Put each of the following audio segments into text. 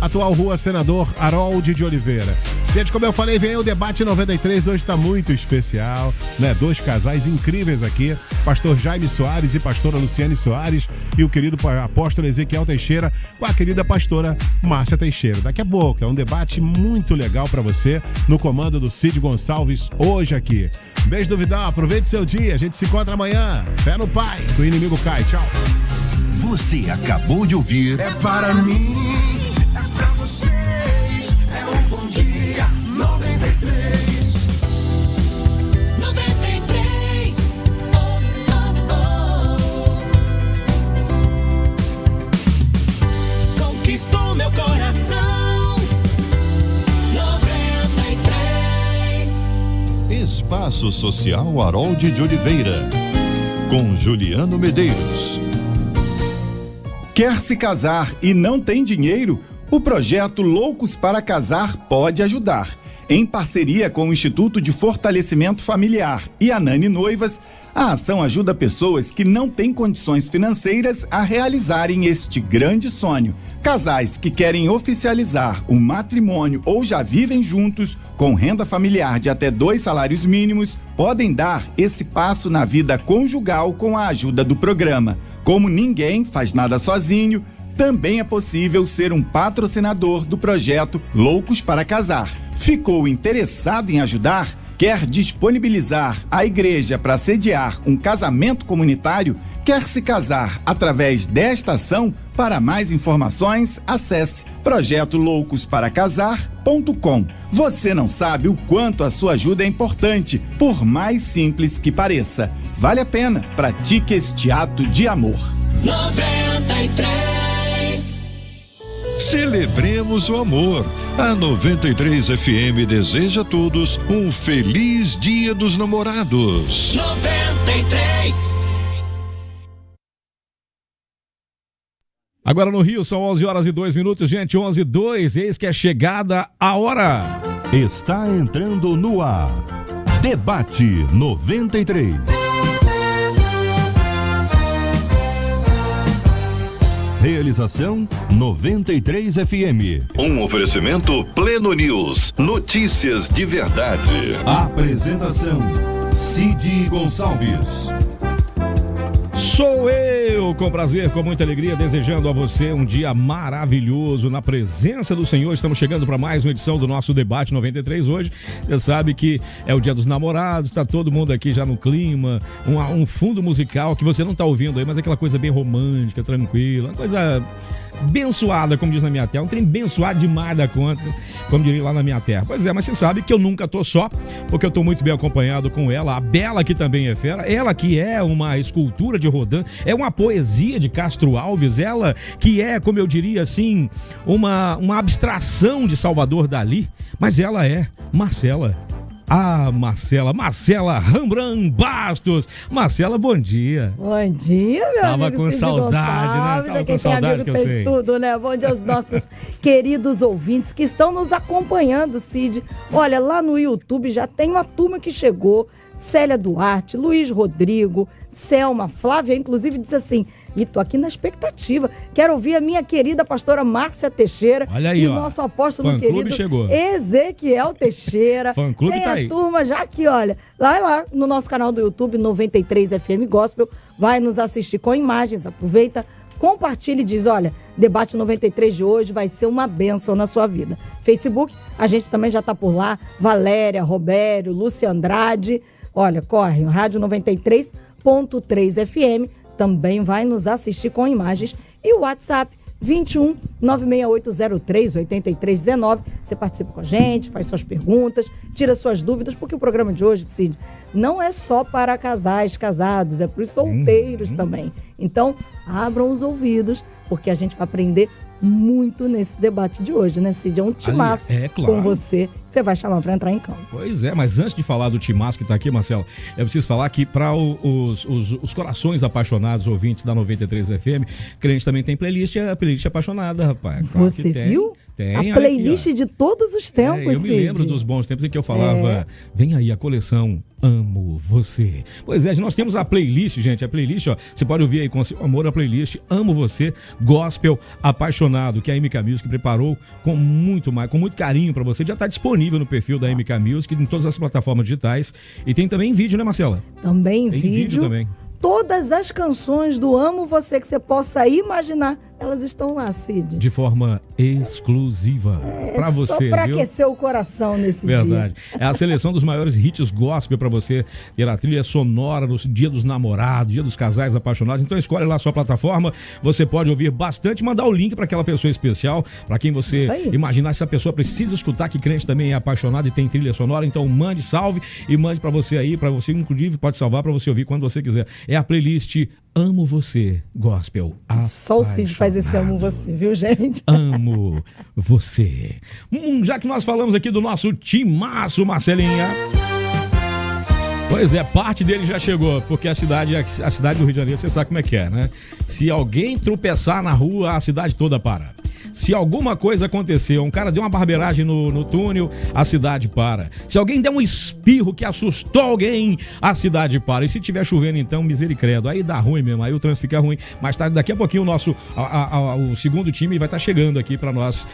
atual Rua Senador Harold de Oliveira. Gente, como eu falei, vem aí o Debate 93, hoje está muito especial, né? Dois casais incríveis aqui, pastor Jaime Soares e pastora Luciane Soares, e o querido apóstolo Ezequiel Teixeira com a querida pastora Márcia Teixeira. Daqui a pouco é um debate muito legal para você, no comando do Cid Gonçalves, hoje aqui. Beijo do Vidal, aproveite seu dia, a gente se encontra amanhã. Fé no Pai, que o inimigo cai. Tchau. Você acabou de ouvir. É para mim, é pra vocês, é um bom dia 93. 93, conquistou meu coração. 93. Espaço Social Harold de Oliveira, com Juliano Medeiros. Quer se casar e não tem dinheiro? O projeto Loucos para Casar pode ajudar. Em parceria com o Instituto de Fortalecimento Familiar e a Nani Noivas, a ação ajuda pessoas que não têm condições financeiras a realizarem este grande sonho. Casais que querem oficializar o matrimônio ou já vivem juntos, com renda familiar de até 2 salários mínimos, podem dar esse passo na vida conjugal com a ajuda do programa. Como ninguém faz nada sozinho, também é possível ser um patrocinador do projeto Loucos para Casar. Ficou interessado em ajudar? Quer disponibilizar a igreja para sediar um casamento comunitário? Quer se casar através desta ação? Para mais informações, acesse projetoloucosparacasar.com. Você não sabe o quanto a sua ajuda é importante, por mais simples que pareça. Vale a pena, pratique este ato de amor. 93. Celebremos o amor. A 93 FM deseja a todos um feliz Dia dos Namorados. 93. Agora no Rio são 11h02, gente, 11h02, eis que é chegada a hora. Está entrando no ar. Debate 93. Realização 93 FM. Um oferecimento Pleno News. Notícias de verdade. Apresentação Cid Gonçalves. Sou eu, com prazer, com muita alegria, desejando a você um dia maravilhoso na presença do Senhor. Estamos chegando para mais uma edição do nosso Debate 93 hoje. Você sabe que é o Dia dos Namorados, está todo mundo aqui já no clima, um fundo musical que você não está ouvindo aí, mas é aquela coisa bem romântica, tranquila, uma coisa abençoada, como diz na minha terra, um trem abençoado demais da conta, como diria lá na minha terra. Pois é, mas você sabe que eu nunca tô só, porque eu tô muito bem acompanhado com ela, a Bela, que também é fera, ela que é uma escultura de Rodin, é uma poesia de Castro Alves, ela que é, como eu diria assim, uma abstração de Salvador Dalí, mas ela é Marcela. Ah, Marcela Rambran Bastos. Marcela, bom dia. Bom dia, meu Tava amigo com Cid saudade, Gonçalves, né? Tava quem com saudade, tem amigo que eu tem sei. tudo, né? Bom dia aos nossos queridos ouvintes que estão nos acompanhando, Cid. Olha, lá no YouTube já tem uma turma que chegou. Célia Duarte, Luiz Rodrigo, Selma, Flávia, inclusive, disse assim: e tô aqui na expectativa, quero ouvir a minha querida pastora Márcia Teixeira. Olha aí, e ó, nosso apóstolo fã-clube querido chegou. Ezequiel Teixeira. Fã-clube tem tá a aí. turma já aqui, olha, lá no nosso canal do YouTube, 93 FM Gospel, vai nos assistir com imagens, aproveita, compartilha e diz: olha, Debate 93 de hoje vai ser uma bênção na sua vida. Facebook, a gente também já tá por lá, Valéria, Robério, Lúcia Andrade. Olha, corre, Rádio 93.3 FM também vai nos assistir com imagens. E o WhatsApp 21 96803 8319. Você participa com a gente, faz suas perguntas, tira suas dúvidas, porque o programa de hoje, Cid, não é só para casais casados, é para os solteiros também. Então, abram os ouvidos, porque a gente vai aprender muito nesse debate de hoje, né, Cid? É um timaço com você. Você vai chamar para entrar em campo. Pois é, mas antes de falar do timaço que tá aqui, Marcelo, eu preciso falar que para os corações apaixonados, ouvintes da 93 FM, crente também tem playlist, a playlist apaixonada, rapaz. Claro Você viu? Tem, a olha playlist aqui, ó. de todos os tempos, eu me lembro Cid. dos bons tempos em que eu falava, vem aí a coleção Amo Você. Pois é, nós temos a playlist, gente, a playlist, ó, você pode ouvir aí com seu amor a playlist Amo Você, Gospel Apaixonado, que a MK Music preparou com muito carinho pra você. Já tá disponível no perfil da MK Music, em todas as plataformas digitais. E tem também vídeo, né, Marcela? Também Tem vídeo. também. Todas as canções do Amo Você que você possa imaginar, elas estão lá, Cid. De forma exclusiva pra você, Só pra viu? aquecer o coração nesse Verdade. dia. É a seleção dos maiores hits gospel pra você ter a trilha sonora no dia dos namorados, dia dos casais apaixonados. Então escolhe lá a sua plataforma. Você pode ouvir bastante, mandar o link pra aquela pessoa especial, pra quem você Isso aí. imaginar se a pessoa precisa escutar, que crente também é apaixonado e tem trilha sonora. Então mande, salve e mande pra você aí, pra você inclusive pode salvar pra você ouvir quando você quiser. É a playlist Amo Você, Gospel Só o Cid faz esse Amo Você, viu, gente? Amo Você. Já que nós falamos aqui do nosso timaço, Marcelinha. Pois é, parte dele já chegou, porque a cidade do Rio de Janeiro, você sabe como é que é, né? Se alguém tropeçar na rua, a cidade toda para. Se alguma coisa aconteceu, um cara deu uma barbeiragem no túnel, a cidade para. Se alguém der um espirro que assustou alguém, a cidade para. E se tiver chovendo, então, misericórdia. Aí dá ruim mesmo, aí o trânsito fica ruim. Mas daqui a pouquinho o segundo time vai estar chegando aqui para nós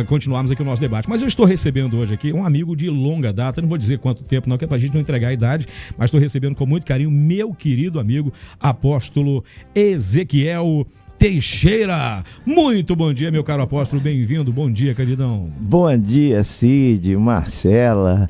continuarmos aqui o nosso debate. Mas eu estou recebendo hoje aqui um amigo de longa data, não vou dizer quanto tempo não, que é pra gente não entregar a idade, mas estou recebendo com muito carinho meu querido amigo, apóstolo Ezequiel Teixeira. Muito bom dia, meu caro apóstolo, bem-vindo, bom dia, queridão. Bom dia, Cid, Marcela,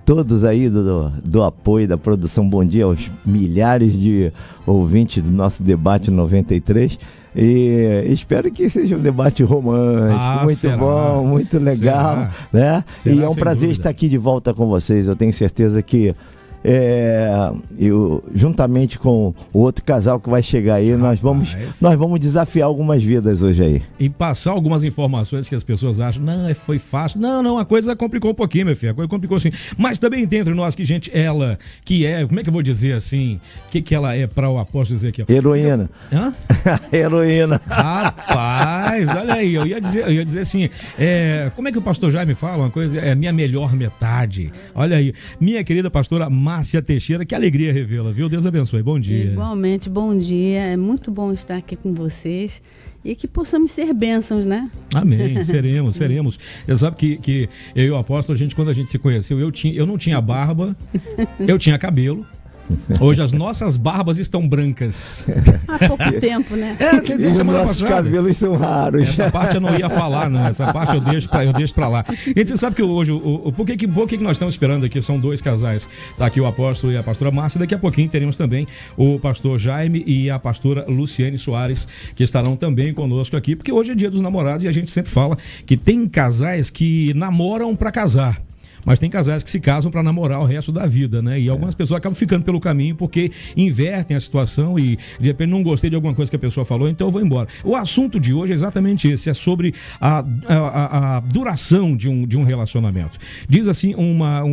todos aí do apoio da produção, bom dia aos milhares de ouvintes do nosso debate 93 e espero que seja um debate romântico, muito será? Bom, muito legal, né? Será, e é um sem prazer dúvida. estar aqui de volta com vocês, eu tenho certeza que eu, juntamente com o outro casal que vai chegar aí, nós vamos desafiar algumas vidas hoje aí. E passar algumas informações que as pessoas acham, não, foi fácil. Não, a coisa complicou um pouquinho, meu filho, a coisa complicou assim. Mas também tem entre nós que gente, ela, que é, como é que eu vou dizer assim, o que ela é para o apóstolo Ezequiel? Heroína. Hã? Heroína. Rapaz, olha aí, eu ia dizer assim, como é que o pastor Jaime fala uma coisa, minha melhor metade. Olha aí, minha querida pastora Márcia Teixeira, que alegria revê-la, viu? Deus abençoe, bom dia. Igualmente, bom dia, é muito bom estar aqui com vocês e que possamos ser bênçãos, né? Amém, seremos. Você sabe que eu e o apóstolo, quando a gente se conheceu, eu não tinha barba, eu tinha cabelo. Hoje as nossas barbas estão brancas. Há pouco tempo, né? E os nossos cabelos são raros. Essa parte eu não ia falar, não. Essa parte eu deixo pra lá. Gente, você sabe que hoje, por que nós estamos esperando aqui? São dois casais. Tá aqui o apóstolo e a pastora Márcia. Daqui a pouquinho teremos também o pastor Jaime e a pastora Luciane Soares, que estarão também conosco aqui, porque hoje é dia dos namorados e a gente sempre fala que tem casais que namoram pra casar. Mas tem casais que se casam para namorar o resto da vida, né? E algumas pessoas acabam ficando pelo caminho porque invertem a situação e de repente não gostei de alguma coisa que a pessoa falou, então eu vou embora. O assunto de hoje é exatamente esse, é sobre a duração de um relacionamento. Diz assim,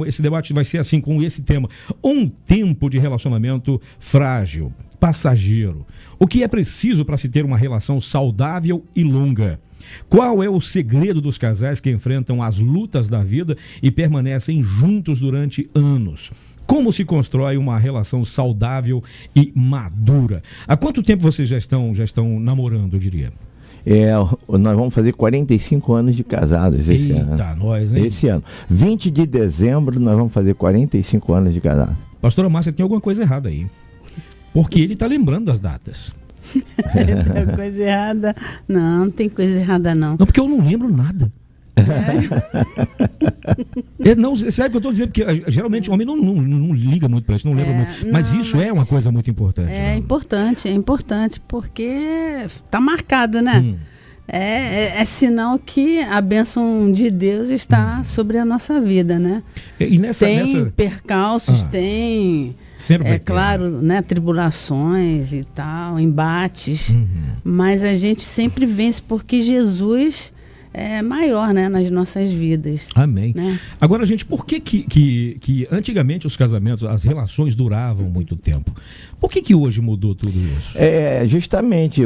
esse debate vai ser assim com esse tema: um tempo de relacionamento frágil, passageiro. O que é preciso para se ter uma relação saudável e longa? Qual é o segredo dos casais que enfrentam as lutas da vida e permanecem juntos durante anos? Como se constrói uma relação saudável e madura? Há quanto tempo vocês já estão namorando, eu diria? Nós vamos fazer 45 anos de casados esse ano. Eita, nós, hein? Esse ano. 20 de dezembro nós vamos fazer 45 anos de casados. Pastora Márcia, tem alguma coisa errada aí. Porque ele está lembrando das datas. Tem coisa errada? Não tem coisa errada, não. Não, porque eu não lembro nada. Não, sabe o que eu estou dizendo? Porque geralmente o homem não liga muito para isso, não lembra muito. Mas isso é uma coisa muito importante. É importante, porque tá marcado, né? É sinal que a bênção de Deus está sobre a nossa vida, né? E tem percalços, tem... Sempre vai ter, claro, né, tribulações e tal, embates, mas a gente sempre vence porque Jesus maior, né, nas nossas vidas. Amém. Né? Agora, gente, por que antigamente os casamentos, as relações duravam muito tempo? Por que hoje mudou tudo isso? Justamente,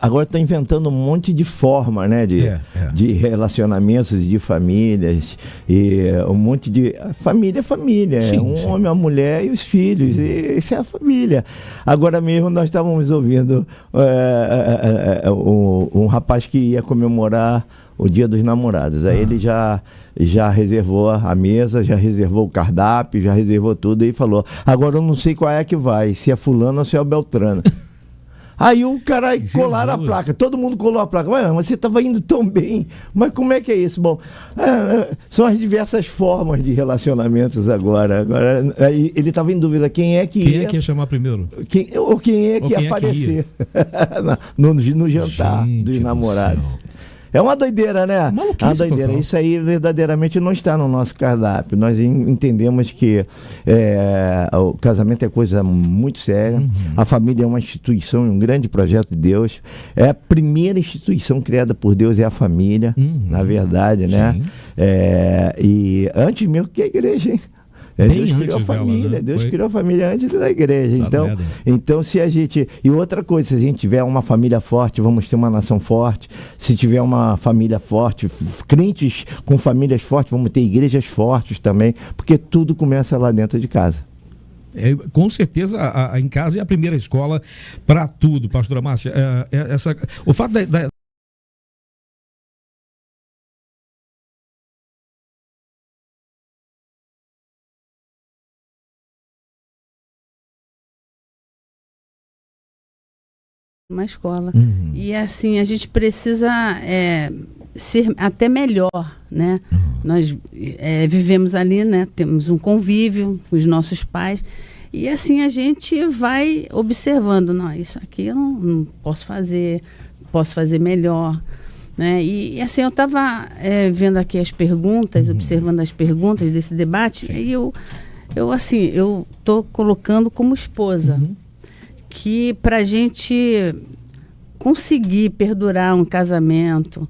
agora está inventando um monte de forma, né, de relacionamentos e de famílias, e um monte de... Família é família, Sim, sim. Homem, a mulher e os filhos, e isso é a família. Agora mesmo nós estávamos ouvindo um rapaz que ia comemorar o Dia dos Namorados. Aí ele já reservou a mesa, já reservou o cardápio, já reservou tudo e falou: agora eu não sei qual é que vai, se é fulano ou se é o Beltrano. Aí o cara colaram a placa, todo mundo colou a placa. Mas você estava indo tão bem, mas como é que é isso? Bom, são as diversas formas de relacionamentos agora. Aí ele estava em dúvida quem é que ia chamar primeiro? Quem é que ia aparecer no jantar dos namorados. É uma doideira, né? Maluquice, uma doideira. total. Isso aí verdadeiramente não está no nosso cardápio. Nós entendemos que o casamento é coisa muito séria. A família é uma instituição, um grande projeto de Deus. É a primeira instituição criada por Deus, é a família, na verdade, né? E antes mesmo que a igreja, hein? Deus criou a família, dela, né? Deus criou a família antes da igreja. Então, se a gente... E outra coisa, se a gente tiver uma família forte, vamos ter uma nação forte. Se tiver uma família forte, crentes com famílias fortes, vamos ter igrejas fortes também, porque tudo começa lá dentro de casa. Com certeza, em casa é a primeira escola para tudo, pastora Márcia. O fato da Uma escola. E assim, a gente precisa ser até melhor, né? Nós vivemos ali, né? Temos um convívio com os nossos pais. E assim a gente vai observando, não, isso aqui eu não posso fazer melhor. Né? E assim, eu estava vendo aqui as perguntas, observando as perguntas desse debate, e eu estou colocando como esposa. Que para a gente conseguir perdurar um casamento,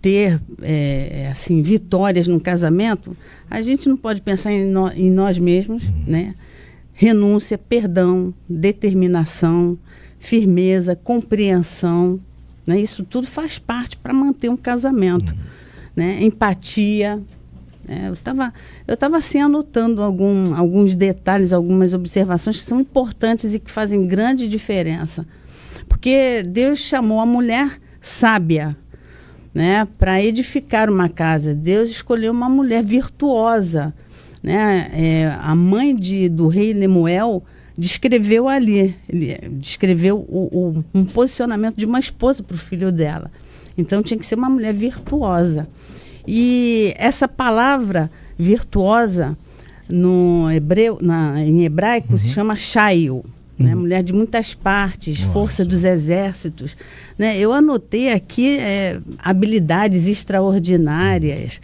ter assim, vitórias no casamento, a gente não pode pensar em nós mesmos, né? Renúncia, perdão, determinação, firmeza, compreensão, né? Isso tudo faz parte para manter um casamento, né? Empatia. Eu estava assim anotando alguns detalhes, algumas observações que são importantes e que fazem grande diferença. Porque Deus chamou a mulher sábia, né, para edificar uma casa. Deus escolheu uma mulher virtuosa. Né? A mãe do rei Lemuel descreveu ali, descreveu um posicionamento de uma esposa para o filho dela. Então tinha que ser uma mulher virtuosa. E essa palavra virtuosa em hebraico se chama shail, né? Mulher de muitas partes, força dos exércitos. Né? Eu anotei aqui habilidades extraordinárias,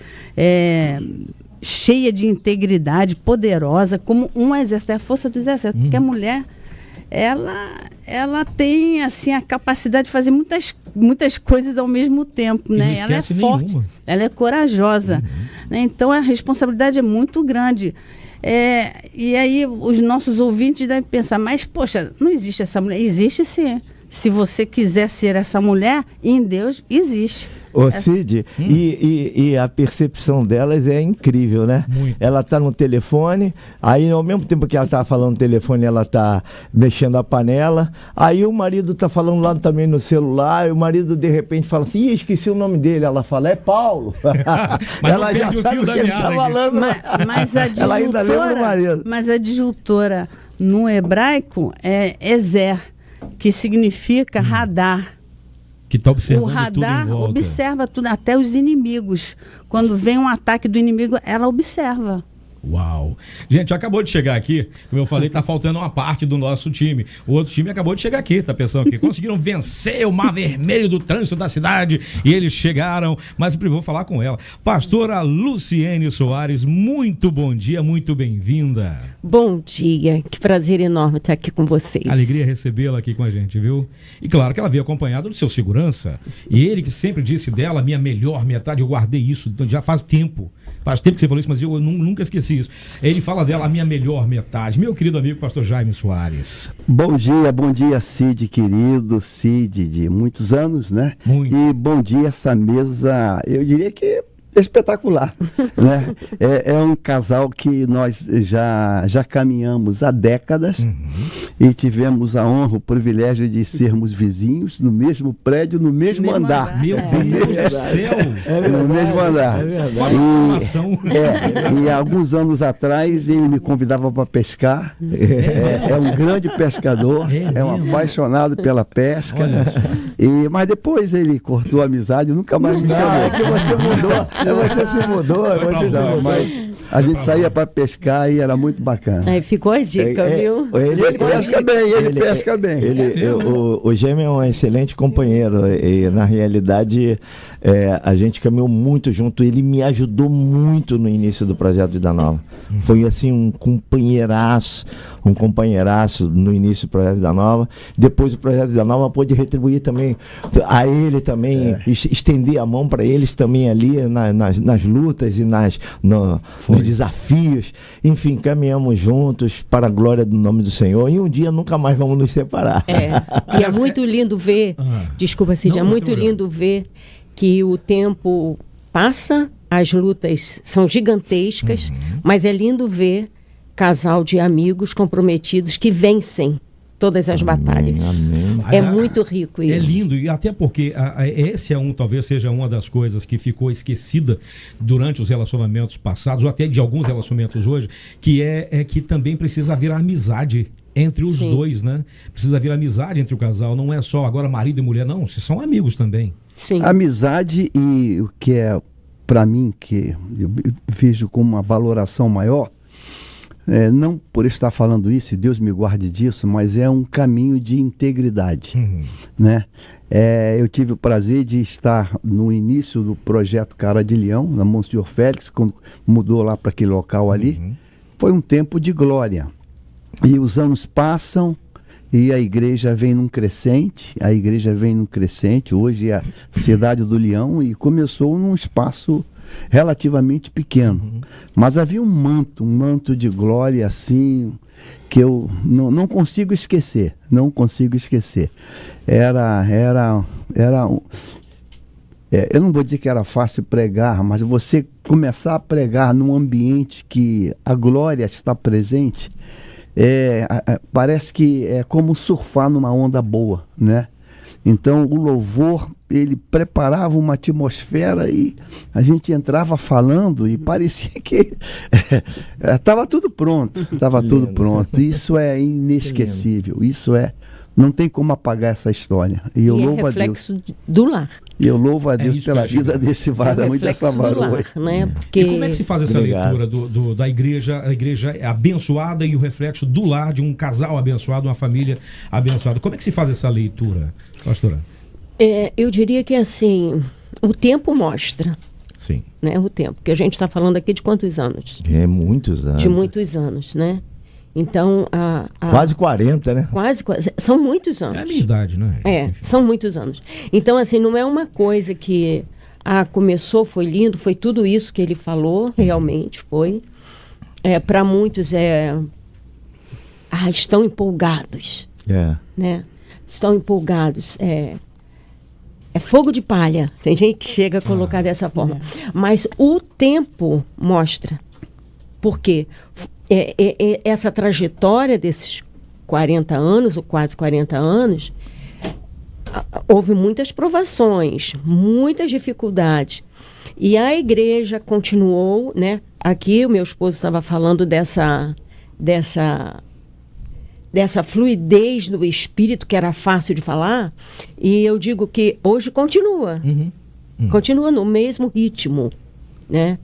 cheia de integridade, poderosa, como um exército, é a força dos exércitos, porque a mulher ela tem assim a capacidade de fazer muitas coisas ao mesmo tempo, né? Ela é forte, nenhuma. Ela é corajosa, né? Então a responsabilidade é muito grande. E aí os nossos ouvintes devem pensar, mas poxa, não existe essa mulher? Existe sim. Se você quiser ser essa mulher, em Deus existe. Cid, e a percepção delas é incrível, né? Muito. Ela está no telefone, aí ao mesmo tempo que ela está falando no telefone, ela está mexendo a panela, aí o marido está falando lá também no celular, e o marido de repente fala assim, esqueci o nome dele, ela fala, é Paulo. Ela já sabe o que ele está falando. Ela ainda lembra o marido. Mas a disjuntora no hebraico é Ezer, que significa radar. Que está observando o radar tudo em volta. Observa tudo, até os inimigos. Quando vem um ataque do inimigo, ela observa. Uau. Gente, acabou de chegar aqui, como eu falei, tá faltando uma parte do nosso time. O outro time acabou de chegar aqui, tá pensando que conseguiram vencer o mar vermelho do trânsito da cidade e eles chegaram, mas eu vou falar com ela. Pastora Luciene Soares, muito bom dia, muito bem-vinda. Bom dia, que prazer enorme estar aqui com vocês. Alegria recebê-la aqui com a gente, viu? E claro que ela veio acompanhada do seu segurança. E ele que sempre disse dela, minha melhor metade, eu guardei isso já faz tempo. Faz tempo que você falou isso, mas eu nunca esqueci isso. Ele fala dela, a minha melhor metade. Meu querido amigo pastor Jaime Soares. Bom dia, Cid, querido, Cid, de muitos anos, né? Muito. E bom dia, essa mesa, eu diria que espetacular, né? É um casal que nós já caminhamos há décadas e tivemos a honra, o privilégio de sermos vizinhos no mesmo prédio, no mesmo andar. Meu Deus do céu! No mesmo andar. E alguns anos atrás ele me convidava para pescar. É um grande pescador, é um apaixonado pela pesca. Mas depois ele cortou a amizade, nunca mais me chamou. É que você mudou. Você se mudou. Mas a gente saía para pescar e era muito bacana. Aí ficou a dica, viu? Ele pesca bem. O Gêmeo é um excelente companheiro e na realidade a gente caminhou muito junto. Ele me ajudou muito no início do projeto Vida Nova. Foi assim um companheiraço no início do projeto Vida Nova. Depois o projeto Vida Nova pôde retribuir também a ele também, estender a mão para eles também ali nas lutas e nos desafios. Enfim, caminhamos juntos para a glória do nome do Senhor e um dia nunca mais vamos nos separar. E é muito lindo ver, desculpa, Cid, é muito lindo ver que o tempo passa, as lutas são gigantescas, mas é lindo ver casal de amigos comprometidos que vencem todas as batalhas. Amém. É muito rico isso. É lindo, e até porque esse talvez seja uma das coisas que ficou esquecida durante os relacionamentos passados, ou até de alguns relacionamentos hoje, que é que também precisa haver amizade entre os dois, né? Precisa haver amizade entre o casal, não é só agora marido e mulher, não, vocês são amigos também. Sim. Amizade e o que é, para mim, que eu vejo como uma valoração maior, não por estar falando isso, e Deus me guarde disso, mas é um caminho de integridade, né? Eu tive o prazer de estar no início do projeto Cara de Leão, na Monsenhor Félix, quando mudou lá para aquele local ali. Foi um tempo de glória. E os anos passam e a igreja vem num crescente, hoje é a Cidade do Leão e começou num espaço relativamente pequeno, mas havia um manto de glória assim que eu não consigo esquecer, eu não vou dizer que era fácil pregar, mas você começar a pregar num ambiente que a glória está presente, parece que é como surfar numa onda boa, né? Então o louvor, ele preparava uma atmosfera e a gente entrava falando e parecia que estava tudo pronto, Isso é inesquecível, não tem como apagar essa história. E eu louvo a Deus. Reflexo do lar. E eu louvo a Deus pela vida desse varão e dessa varoa. Né? Porque... E como é que se faz essa leitura da igreja, a igreja abençoada e o reflexo do lar de um casal abençoado, uma família abençoada? Como é que se faz essa leitura, pastora? Eu diria que assim, o tempo mostra. Sim. Né? O tempo, porque a gente está falando aqui de quantos anos? Muitos anos. De muitos anos, né? Então, quase 40, né? Quase, são muitos anos. É a minha idade, né? São muitos anos. Então, assim, não é uma coisa que começou, foi lindo, foi tudo isso que ele falou, realmente foi. Para muitos estão empolgados. Né? Estão empolgados. É fogo de palha. Tem gente que chega a colocar dessa forma. Mas o tempo mostra. Por quê? Essa trajetória desses 40 anos, ou quase 40 anos, houve muitas provações, muitas dificuldades. E a igreja continuou, né? Aqui o meu esposo estava falando dessa fluidez do espírito, que era fácil de falar, e eu digo que hoje continua. Continua no mesmo ritmo, né?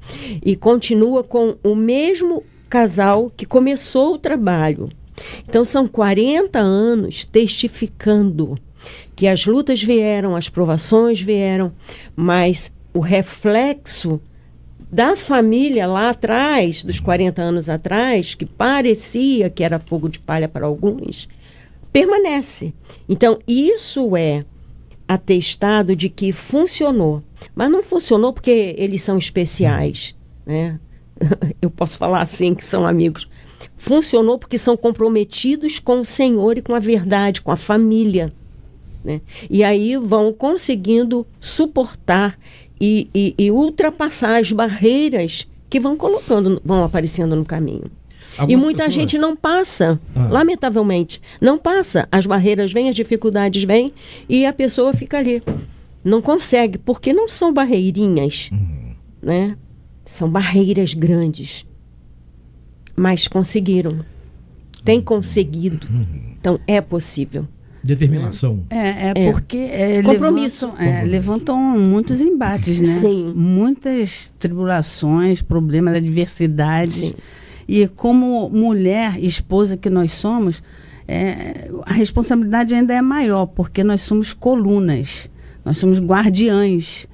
E continua com o mesmo casal que começou o trabalho. Então, são 40 anos testificando que as lutas vieram, as provações vieram, mas o reflexo da família lá atrás, dos 40 anos atrás, que parecia que era fogo de palha para alguns, permanece. Então, isso é atestado de que funcionou. Mas não funcionou porque eles são especiais, né? Eu posso falar assim, que são amigos. Funcionou porque são comprometidos com o Senhor e com a verdade, com a família, né? E aí vão conseguindo suportar e ultrapassar as barreiras que vão aparecendo no caminho. E muita gente não passa, lamentavelmente, não passa. As barreiras vêm, as dificuldades vêm e a pessoa fica ali. Não consegue, porque não são barreirinhas, né? São barreiras grandes. Mas conseguiram. Tem conseguido. Então, é possível. Determinação. Porque compromisso. Levantam muitos embates, né? Sim. Muitas tribulações, problemas, adversidades. Sim. E como mulher, esposa que nós somos, a responsabilidade ainda é maior, porque nós somos colunas, nós somos guardiães.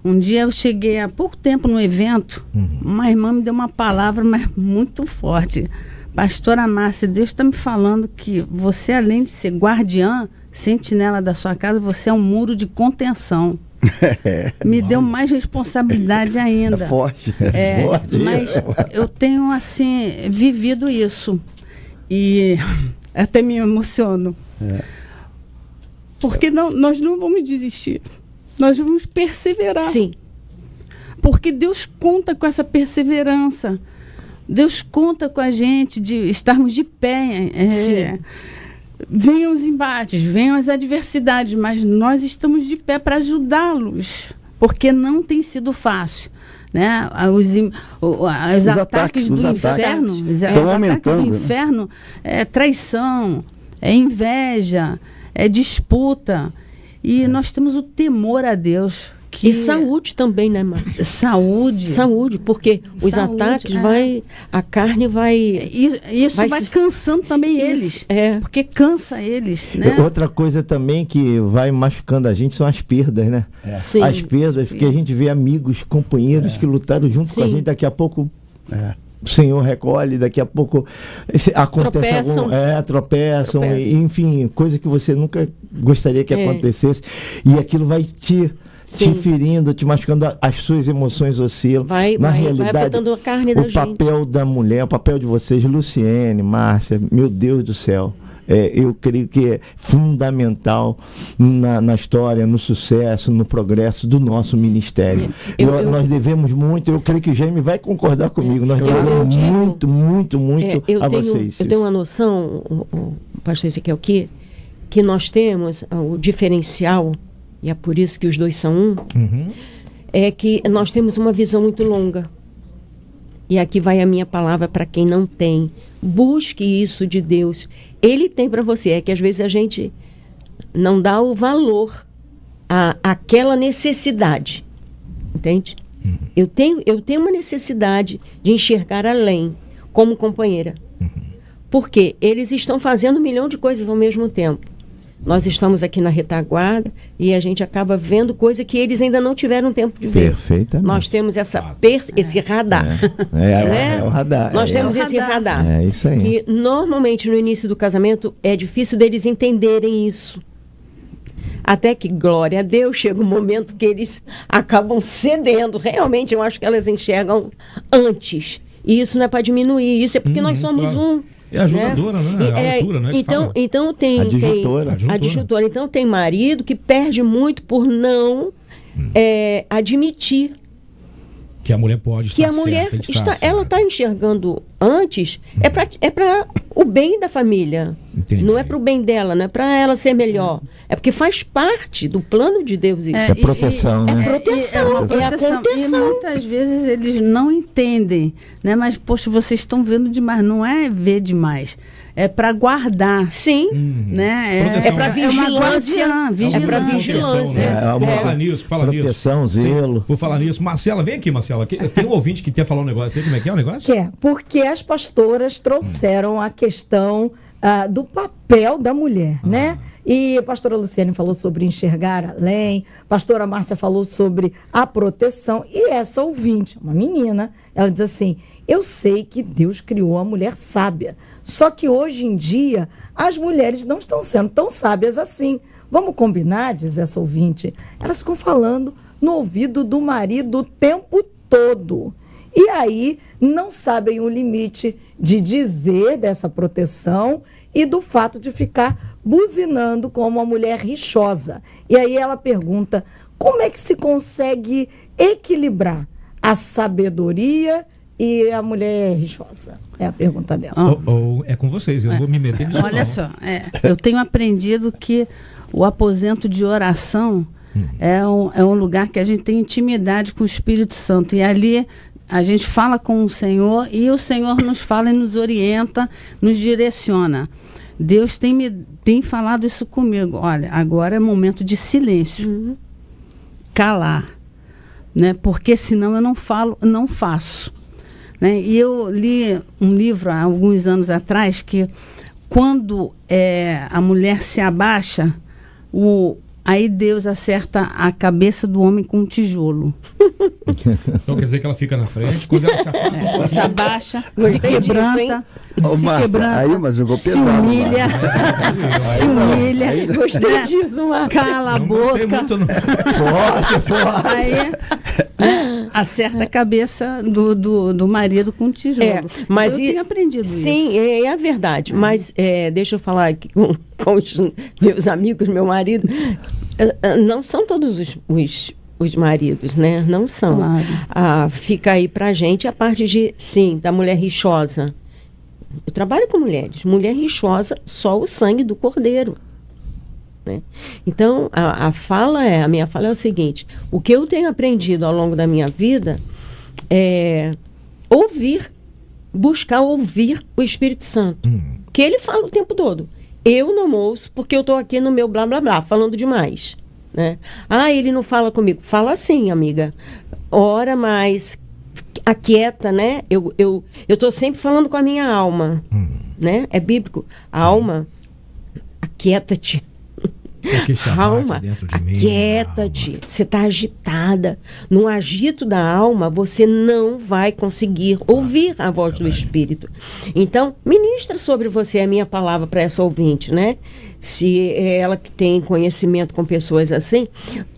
Um dia eu cheguei há pouco tempo no evento, uma irmã me deu uma palavra, mas muito forte. Pastora Márcia, Deus está me falando que você, além de ser guardiã, sentinela da sua casa, você é um muro de contenção. Me deu mais responsabilidade ainda. É forte. Forte. Mas eu tenho, assim, vivido isso. E até me emociono. Porque nós não vamos desistir. Nós vamos perseverar. Sim. Porque Deus conta com essa perseverança. Deus conta com a gente de estarmos de pé. Venham os embates, venham as adversidades, mas nós estamos de pé para ajudá-los, porque não tem sido fácil, né? Os ataques do inferno, é traição, é inveja, é disputa, e nós temos o temor a Deus. E saúde também, né, Márcia? Saúde, porque os ataques a carne vai... Isso vai cansando também eles, porque cansa eles, né? Outra coisa também que vai machucando a gente são as perdas, né? Sim. As perdas, porque a gente vê amigos, companheiros que lutaram junto com a gente, daqui a pouco... O Senhor recolhe, daqui a pouco acontece tropeçam, enfim, coisa que você nunca gostaria que acontecesse, e aquilo vai te ferindo, te machucando, as suas emoções oscilam. Na realidade, vai afetando a carne da gente. O papel da mulher, o papel de vocês, Luciene, Márcia, meu Deus do céu, eu creio que é fundamental na história, no sucesso, no progresso do nosso ministério. Nós devemos muito, eu creio que o Jaime vai concordar comigo, nós devemos muito a vocês. Eu tenho uma noção, o pastor Ezequiel, que nós temos o diferencial, e é por isso que os dois são um, é que nós temos uma visão muito longa. E aqui vai a minha palavra para quem não tem. Busque isso de Deus. Ele tem para você. É que às vezes a gente não dá o valor àquela necessidade. Entende? Eu tenho uma necessidade de enxergar além, como companheira. Porque eles estão fazendo 1 milhão de coisas ao mesmo tempo. Nós estamos aqui na retaguarda e a gente acaba vendo coisa que eles ainda não tiveram tempo de ver. Perfeitamente. Nós temos esse radar. É o radar. Nós temos esse radar. É isso aí. Que normalmente no início do casamento é difícil deles entenderem isso. Até que, glória a Deus, chega um momento que eles acabam cedendo. Realmente, eu acho que elas enxergam antes. E isso não é para diminuir, isso é porque nós somos um. É ajudadora, né? A altura, né? Então tem adjutora. Então tem marido que perde muito por não admitir que a mulher pode estar ela está enxergando antes é para o bem da família. Entendi. Não é para o bem dela, não é para ela ser melhor. É porque faz parte do plano de Deus isso. É proteção, né? É proteção, é a contenção. E muitas vezes eles não entendem, né? Mas, poxa, vocês estão vendo demais. Não é ver demais. é para guardar. Sim. Né? É para vigilância. É para vigilância. Fala proteção, nisso. zelo. Vou falar nisso. Marcela, vem aqui, Marcela. Tem um ouvinte que quer falar um negócio aí. Como é que é o negócio? Quer, porque as pastoras trouxeram a questão do papel da mulher, né? E a pastora Luciane falou sobre enxergar além, a pastora Márcia falou sobre a proteção, e essa ouvinte, uma menina, ela diz assim: eu sei que Deus criou a mulher sábia, só que hoje em dia as mulheres não estão sendo tão sábias assim. Vamos combinar, diz essa ouvinte, elas ficam falando no ouvido do marido o tempo todo. E aí não sabem o limite de dizer dessa proteção e do fato de ficar buzinando como uma mulher rixosa. E aí ela pergunta: como é que se consegue equilibrar a sabedoria e a mulher rixosa? É a pergunta dela. É com vocês, eu vou me meter nisso. Olha só, eu tenho aprendido que o aposento de oração é um lugar que a gente tem intimidade com o Espírito Santo. E ali a gente fala com o Senhor e o Senhor nos fala e nos orienta, nos direciona. Deus tem falado isso comigo. Olha, agora é momento de silêncio. Calar. Né? Porque senão eu não falo, não faço. Né? E eu li um livro há alguns anos atrás que quando a mulher se abaixa, aí Deus acerta a cabeça do homem com um tijolo. Então quer dizer que ela fica na frente, quando ela se afasta, se abaixa, se quebranta, se humilha, se humilha. Gostei disso, Márcia. Cala a boca. Forte. Aí acerta a cabeça do marido com um tijolo. Mas eu tenho aprendido isso. Sim, é a verdade. Mas deixa eu falar aqui com os meus amigos, meu marido. Não são todos os maridos, né? Não são. Claro. Fica aí pra gente a parte da mulher rixosa. Eu trabalho com mulheres. Mulher rixosa, só o sangue do cordeiro. Né? Então, a minha fala é o seguinte: o que eu tenho aprendido ao longo da minha vida é buscar ouvir o Espírito Santo. Que ele fala o tempo todo. Eu não ouço porque eu estou aqui no meu blá blá blá, falando demais. Né? Ele não fala comigo. Fala assim, amiga. Ora mais, aquieta, né? Eu estou sempre falando com a minha alma. Né? É bíblico. A alma, aquieta-te. Alma, aquieta-te. Você está agitada. No agito da alma, você não vai conseguir ouvir a voz do Espírito. Então, ministra sobre você a minha palavra para essa ouvinte, né? Se é ela que tem conhecimento com pessoas assim,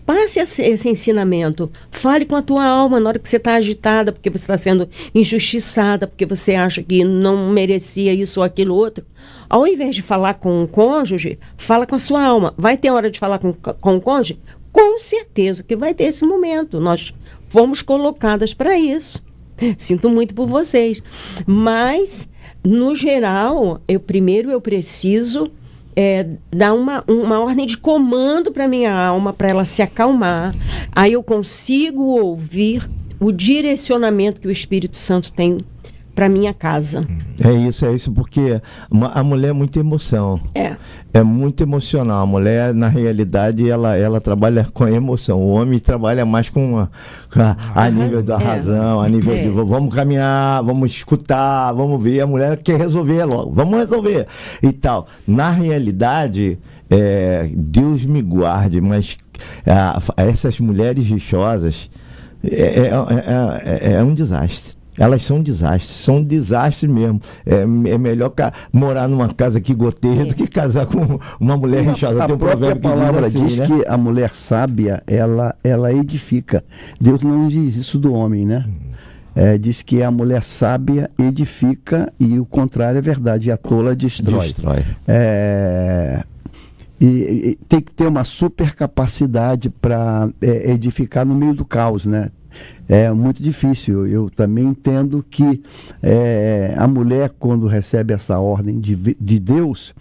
passe esse ensinamento. Fale com a tua alma na hora que você está agitada, porque você está sendo injustiçada, porque você acha que não merecia isso ou aquilo outro. Ao invés de falar com o cônjuge, fala com a sua alma. Vai ter hora de falar com o cônjuge? Com certeza que vai ter esse momento. Nós fomos colocadas para isso. Sinto muito por vocês. Mas, no geral, eu preciso dar uma ordem de comando para minha alma, para ela se acalmar. Aí eu consigo ouvir o direcionamento que o Espírito Santo tem para minha casa. É isso, porque a mulher é muita emoção. É muito emocional. A mulher, na realidade, ela trabalha com a emoção. O homem trabalha mais a nível da razão, a nível de vamos caminhar, vamos escutar, vamos ver. A mulher quer resolver logo, vamos resolver e tal. Na realidade, Deus me guarde, mas essas mulheres rixosas é um desastre. Elas são desastres mesmo. É melhor morar numa casa que goteja do que casar com uma mulher rixosa. Tem um provérbio que diz assim, que a mulher sábia, ela edifica. Deus não diz isso do homem, né? Diz que a mulher sábia edifica e o contrário é verdade. E a tola destrói. E tem que ter uma super capacidade para edificar no meio do caos, né? É muito difícil. Eu também entendo que a mulher, quando recebe essa ordem de Deus,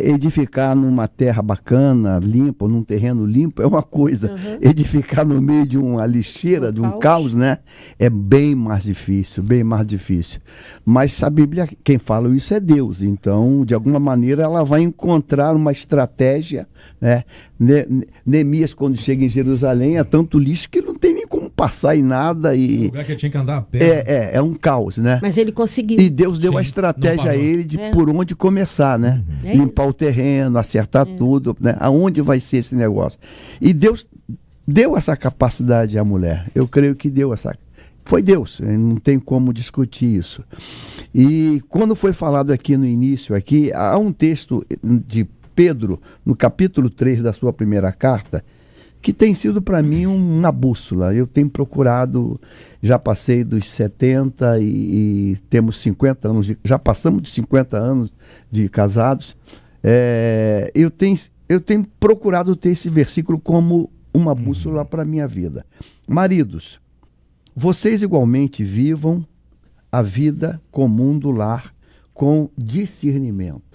edificar numa terra bacana, limpa, num terreno limpo, é uma coisa. Edificar no meio de uma lixeira, de um caos, né? É bem mais difícil, bem mais difícil. Mas a Bíblia, quem fala isso é Deus. Então, de alguma maneira, ela vai encontrar uma estratégia, né? Neemias, quando chega em Jerusalém, é tanto lixo que não tem nem como passar em nada. E o lugar que tinha que andar a pé. É um caos, né? Mas ele conseguiu. E Deus deu a estratégia a ele de por onde começar, né? Limpar o terreno, acertar tudo, né? Aonde vai ser esse negócio. E Deus deu essa capacidade à mulher. Eu creio que deu essa. Foi Deus, não tem como discutir isso. E quando foi falado aqui no início, há um texto de Pedro, no capítulo 3 da sua primeira carta, que tem sido para mim uma bússola. Eu tenho procurado, já passei dos 70 e temos 50 anos, já passamos de 50 anos de casados. Eu tenho procurado ter esse versículo como uma bússola para a minha vida. Maridos, vocês igualmente vivam a vida comum do lar com discernimento.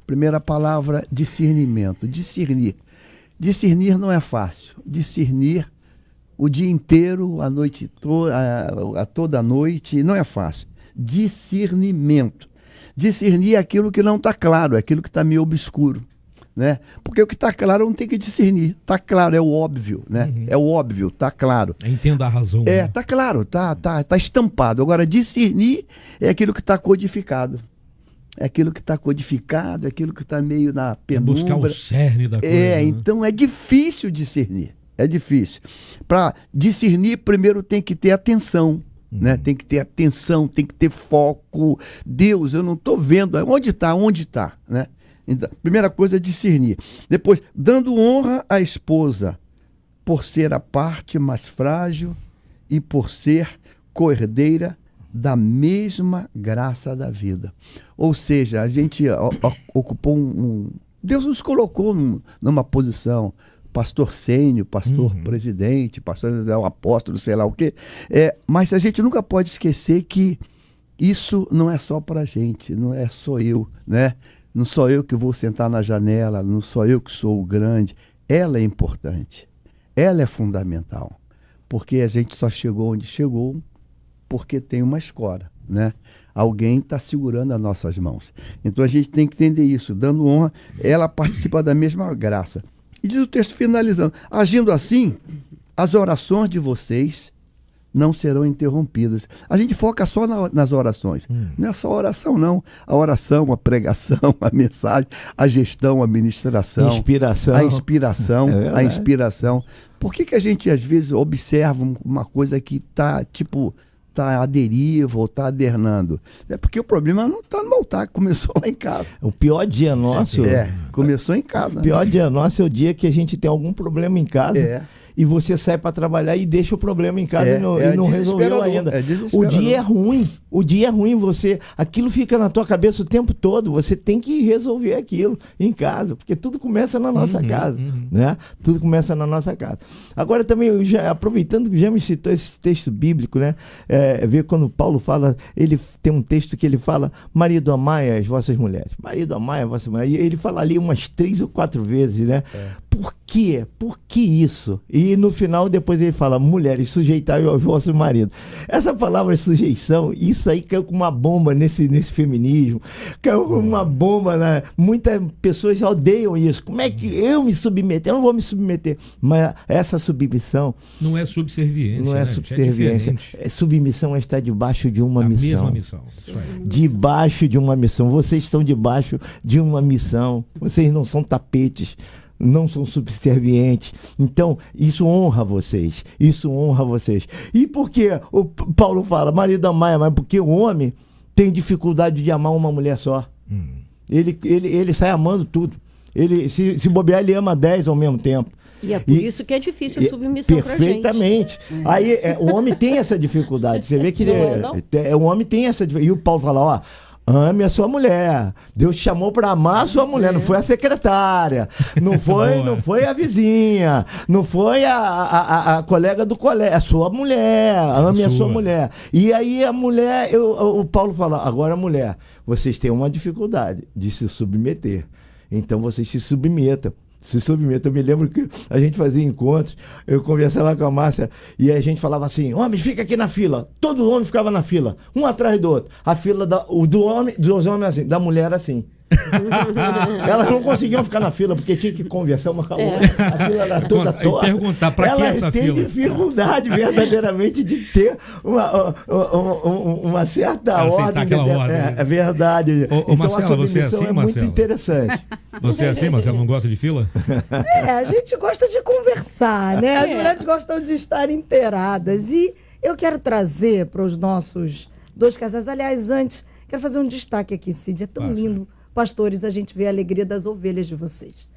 Primeira palavra, discernimento. Discernir. Discernir não é fácil. Discernir o dia inteiro, a noite toda noite, não é fácil. Discernimento. Discernir é aquilo que não está claro, é aquilo que está meio obscuro, né? Porque o que está claro não tem que discernir. Está claro, é o óbvio, né? É o óbvio, está claro. Entenda a razão. Está claro, está estampado. Agora, discernir é aquilo que está codificado. É aquilo que está codificado, é aquilo que está meio na penumbra. Buscar o cerne da coisa. Né? Então é difícil discernir. É difícil. Para discernir, primeiro tem que ter atenção. Né? Tem que ter atenção, tem que ter foco. Deus, eu não estou vendo. Onde está? Onde está? Né? Então, primeira coisa é discernir. Depois, dando honra à esposa, por ser a parte mais frágil e por ser coerdeira da mesma graça da vida. Ou seja, a gente ocupou Deus nos colocou numa posição, pastor sênior, pastor presidente, pastor apóstolo, sei lá o quê. Mas a gente nunca pode esquecer que isso não é só para a gente, não é só eu, né? Não sou eu que vou sentar na janela, não sou eu que sou o grande. Ela é importante, ela é fundamental, porque a gente só chegou onde chegou porque tem uma escora, né? Alguém está segurando as nossas mãos. Então a gente tem que entender isso. Dando honra, ela participa da mesma graça. E diz o texto finalizando: agindo assim, as orações de vocês não serão interrompidas. A gente foca só nas orações. Não é só oração, não. A oração, a pregação, a mensagem, a gestão, a administração. A inspiração. A inspiração. Por que a gente, às vezes, observa uma coisa que está, está à deriva ou está adernando? É porque o problema não está no altar, começou lá em casa. O pior dia nosso... começou em casa. O pior dia nosso é o dia que a gente tem algum problema em casa e você sai para trabalhar e deixa o problema em casa e não resolveu ainda. O dia é ruim. O dia é ruim, aquilo fica na tua cabeça o tempo todo, você tem que resolver aquilo em casa, porque tudo começa na nossa casa, né? Tudo começa na nossa casa. Agora também, aproveitando que já me citou esse texto bíblico, né? Ver quando Paulo fala, ele tem um texto que ele fala: marido, amai as vossas mulheres. Marido, amai as vossas mulheres. E ele fala ali umas 3 ou 4 vezes, né? Por quê? Por que isso? E no final, depois ele fala: mulheres, sujeitai aos vossos maridos. Essa palavra sujeição, isso aí caiu com uma bomba nesse feminismo, caiu com uma bomba, né? Muitas pessoas odeiam isso. Como é que eu me submeter? Eu não vou me submeter. Mas essa submissão... Não é subserviência. Não é subserviência. Submissão é estar debaixo de uma missão. Mesma missão. Isso aí. Debaixo de uma missão. Vocês estão debaixo de uma missão. Vocês não são tapetes. Não são subservientes. Então, isso honra vocês. Isso honra vocês. E por que o Paulo fala, marido amai, mas porque o homem tem dificuldade de amar uma mulher só. Ele sai amando tudo. Ele, se bobear, ele ama 10 ao mesmo tempo. E é por isso que é difícil a submissão pra gente. Perfeitamente. Aí o homem tem essa dificuldade. Você vê que o homem tem essa dificuldade. E o Paulo fala, ame a sua mulher. Deus te chamou para amar a sua mulher, não foi a secretária, não foi a vizinha, não foi a colega do colégio, a sua mulher, ame a sua mulher. E aí a mulher, o Paulo fala, agora mulher, vocês têm uma dificuldade de se submeter, então vocês se submetam. Eu me lembro que a gente fazia encontros, eu conversava com a Márcia e a gente falava assim, homem, fica aqui na fila. Todo homem ficava na fila, um atrás do outro. A fila dos homens assim, da mulher assim. Elas não conseguiam ficar na fila porque tinha que conversar uma com a outra. A fila era toda torta. Perguntar pra que essa fila? Elas têm dificuldade verdadeiramente de ter uma certa ordem. É verdade. Então Marcela, a submissão é muito interessante. Você é assim, Marcela? Não gosta de fila? A gente gosta de conversar, né? As mulheres gostam de estar inteiradas. E eu quero trazer para os nossos 2 casais. Aliás, antes, quero fazer um destaque aqui, Cid. É tão lindo, pastores, a gente vê a alegria das ovelhas de vocês.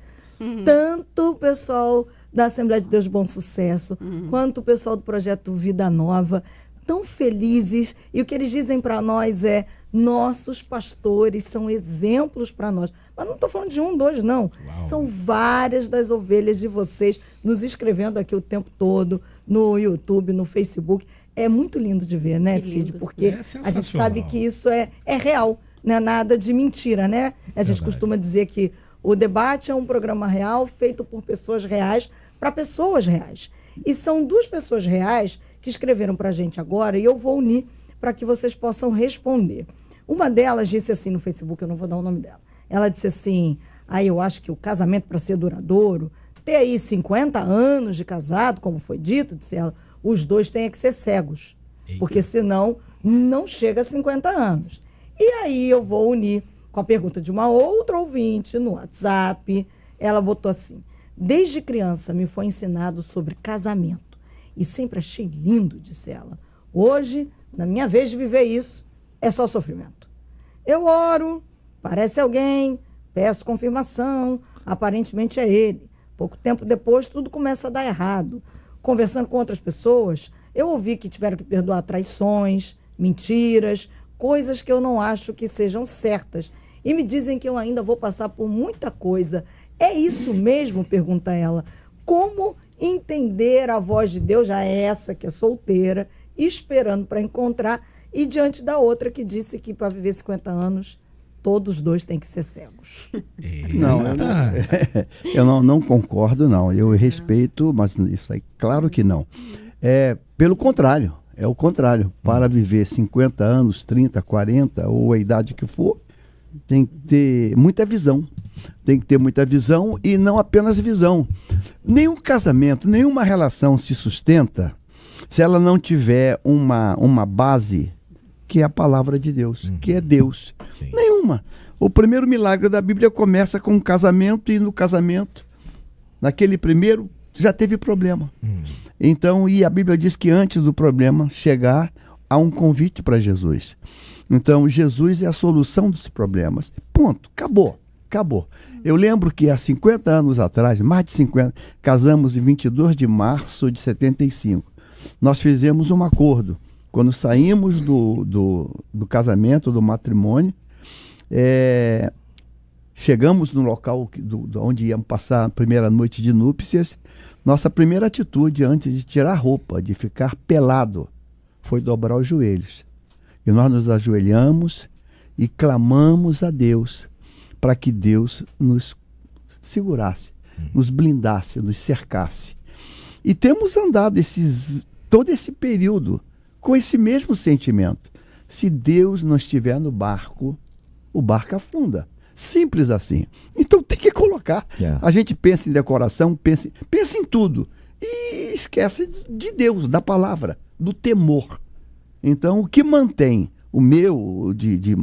Tanto o pessoal da Assembleia de Deus Bom Sucesso, quanto o pessoal do Projeto Vida Nova, tão felizes. E o que eles dizem para nós é, nossos pastores são exemplos para nós. Mas não estou falando de 1, 2, não. Uau. São várias das ovelhas de vocês nos escrevendo aqui o tempo todo, no YouTube, no Facebook. É muito lindo de ver, né, Cid? Porque a gente sabe que isso é real, não é nada de mentira, né? A gente costuma dizer que o debate é um programa real feito por pessoas reais para pessoas reais. E são 2 pessoas reais que escreveram para a gente agora e eu vou unir para que vocês possam responder. Uma delas disse assim no Facebook, eu não vou dar o nome dela. Ela disse assim, eu acho que o casamento para ser duradouro, ter aí 50 anos de casado, como foi dito, disse ela, os 2 têm que ser cegos, porque senão não chega a 50 anos. E aí eu vou unir com a pergunta de uma outra ouvinte no WhatsApp. Ela botou assim, desde criança me foi ensinado sobre casamento e sempre achei lindo, disse ela. Hoje, na minha vez de viver isso, é só sofrimento. Eu oro, parece alguém, peço confirmação, aparentemente é ele. Pouco tempo depois, tudo começa a dar errado. Conversando com outras pessoas, eu ouvi que tiveram que perdoar traições, mentiras, coisas que eu não acho que sejam certas. E me dizem que eu ainda vou passar por muita coisa. É isso mesmo? Pergunta ela. Como entender a voz de Deus, já é essa que é solteira, esperando para encontrar, e diante da outra que disse que para viver 50 anos, todos 2 têm que ser cegos. Não, eu não concordo, não. Eu respeito, mas isso aí, claro que não. Pelo contrário, é o contrário. Para viver 50 anos, 30, 40, ou a idade que for, tem que ter muita visão. Tem que ter muita visão e não apenas visão. Nenhum casamento, nenhuma relação se sustenta se ela não tiver uma base que é a palavra de Deus, que é Deus. Sim. Nenhuma. O primeiro milagre da Bíblia começa com um casamento e no casamento, naquele primeiro, já teve problema. Então, e a Bíblia diz que antes do problema chegar, há um convite para Jesus. Então, Jesus é a solução dos problemas. Ponto. Acabou. Eu lembro que há 50 anos atrás, mais de 50, casamos em 22 de março de 75. Nós fizemos um acordo. Quando saímos do casamento, do matrimônio, chegamos no local onde íamos passar a primeira noite de núpcias. Nossa primeira atitude antes de tirar a roupa, de ficar pelado, foi dobrar os joelhos. E nós nos ajoelhamos e clamamos a Deus para que Deus nos segurasse, nos blindasse, nos cercasse. E temos andado todo esse período com esse mesmo sentimento. Se Deus não estiver no barco, o barco afunda. Simples assim. Então tem que colocar. A gente pensa em decoração, pensa em tudo. E esquece de Deus, da palavra, do temor. Então o que mantém o meu, de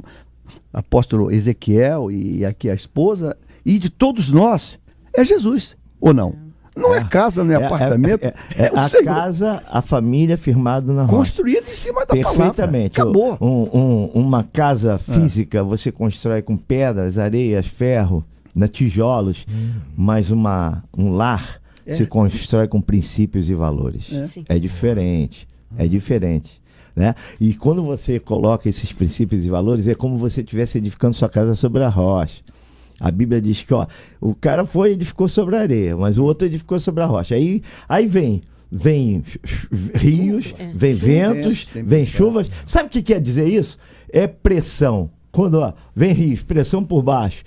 apóstolo Ezequiel e aqui a esposa, e de todos nós, é Jesus, ou não? Não é casa, não é apartamento. É a Senhor. Casa, a família firmada na rocha. Construída em cima da Perfeitamente. Palavra. Acabou. Uma casa física você constrói com pedras, areias, ferro, tijolos, mas um lar se constrói com princípios e valores. É diferente. né? E quando você coloca esses princípios e valores, é como você estivesse edificando sua casa sobre a rocha. A Bíblia diz que, ó, o cara foi e edificou sobre a areia, mas o outro edificou sobre a rocha. Aí vem rios, vem ventos, vem chuvas. Sabe o que quer dizer isso? É pressão. Quando vem rios, pressão por baixo,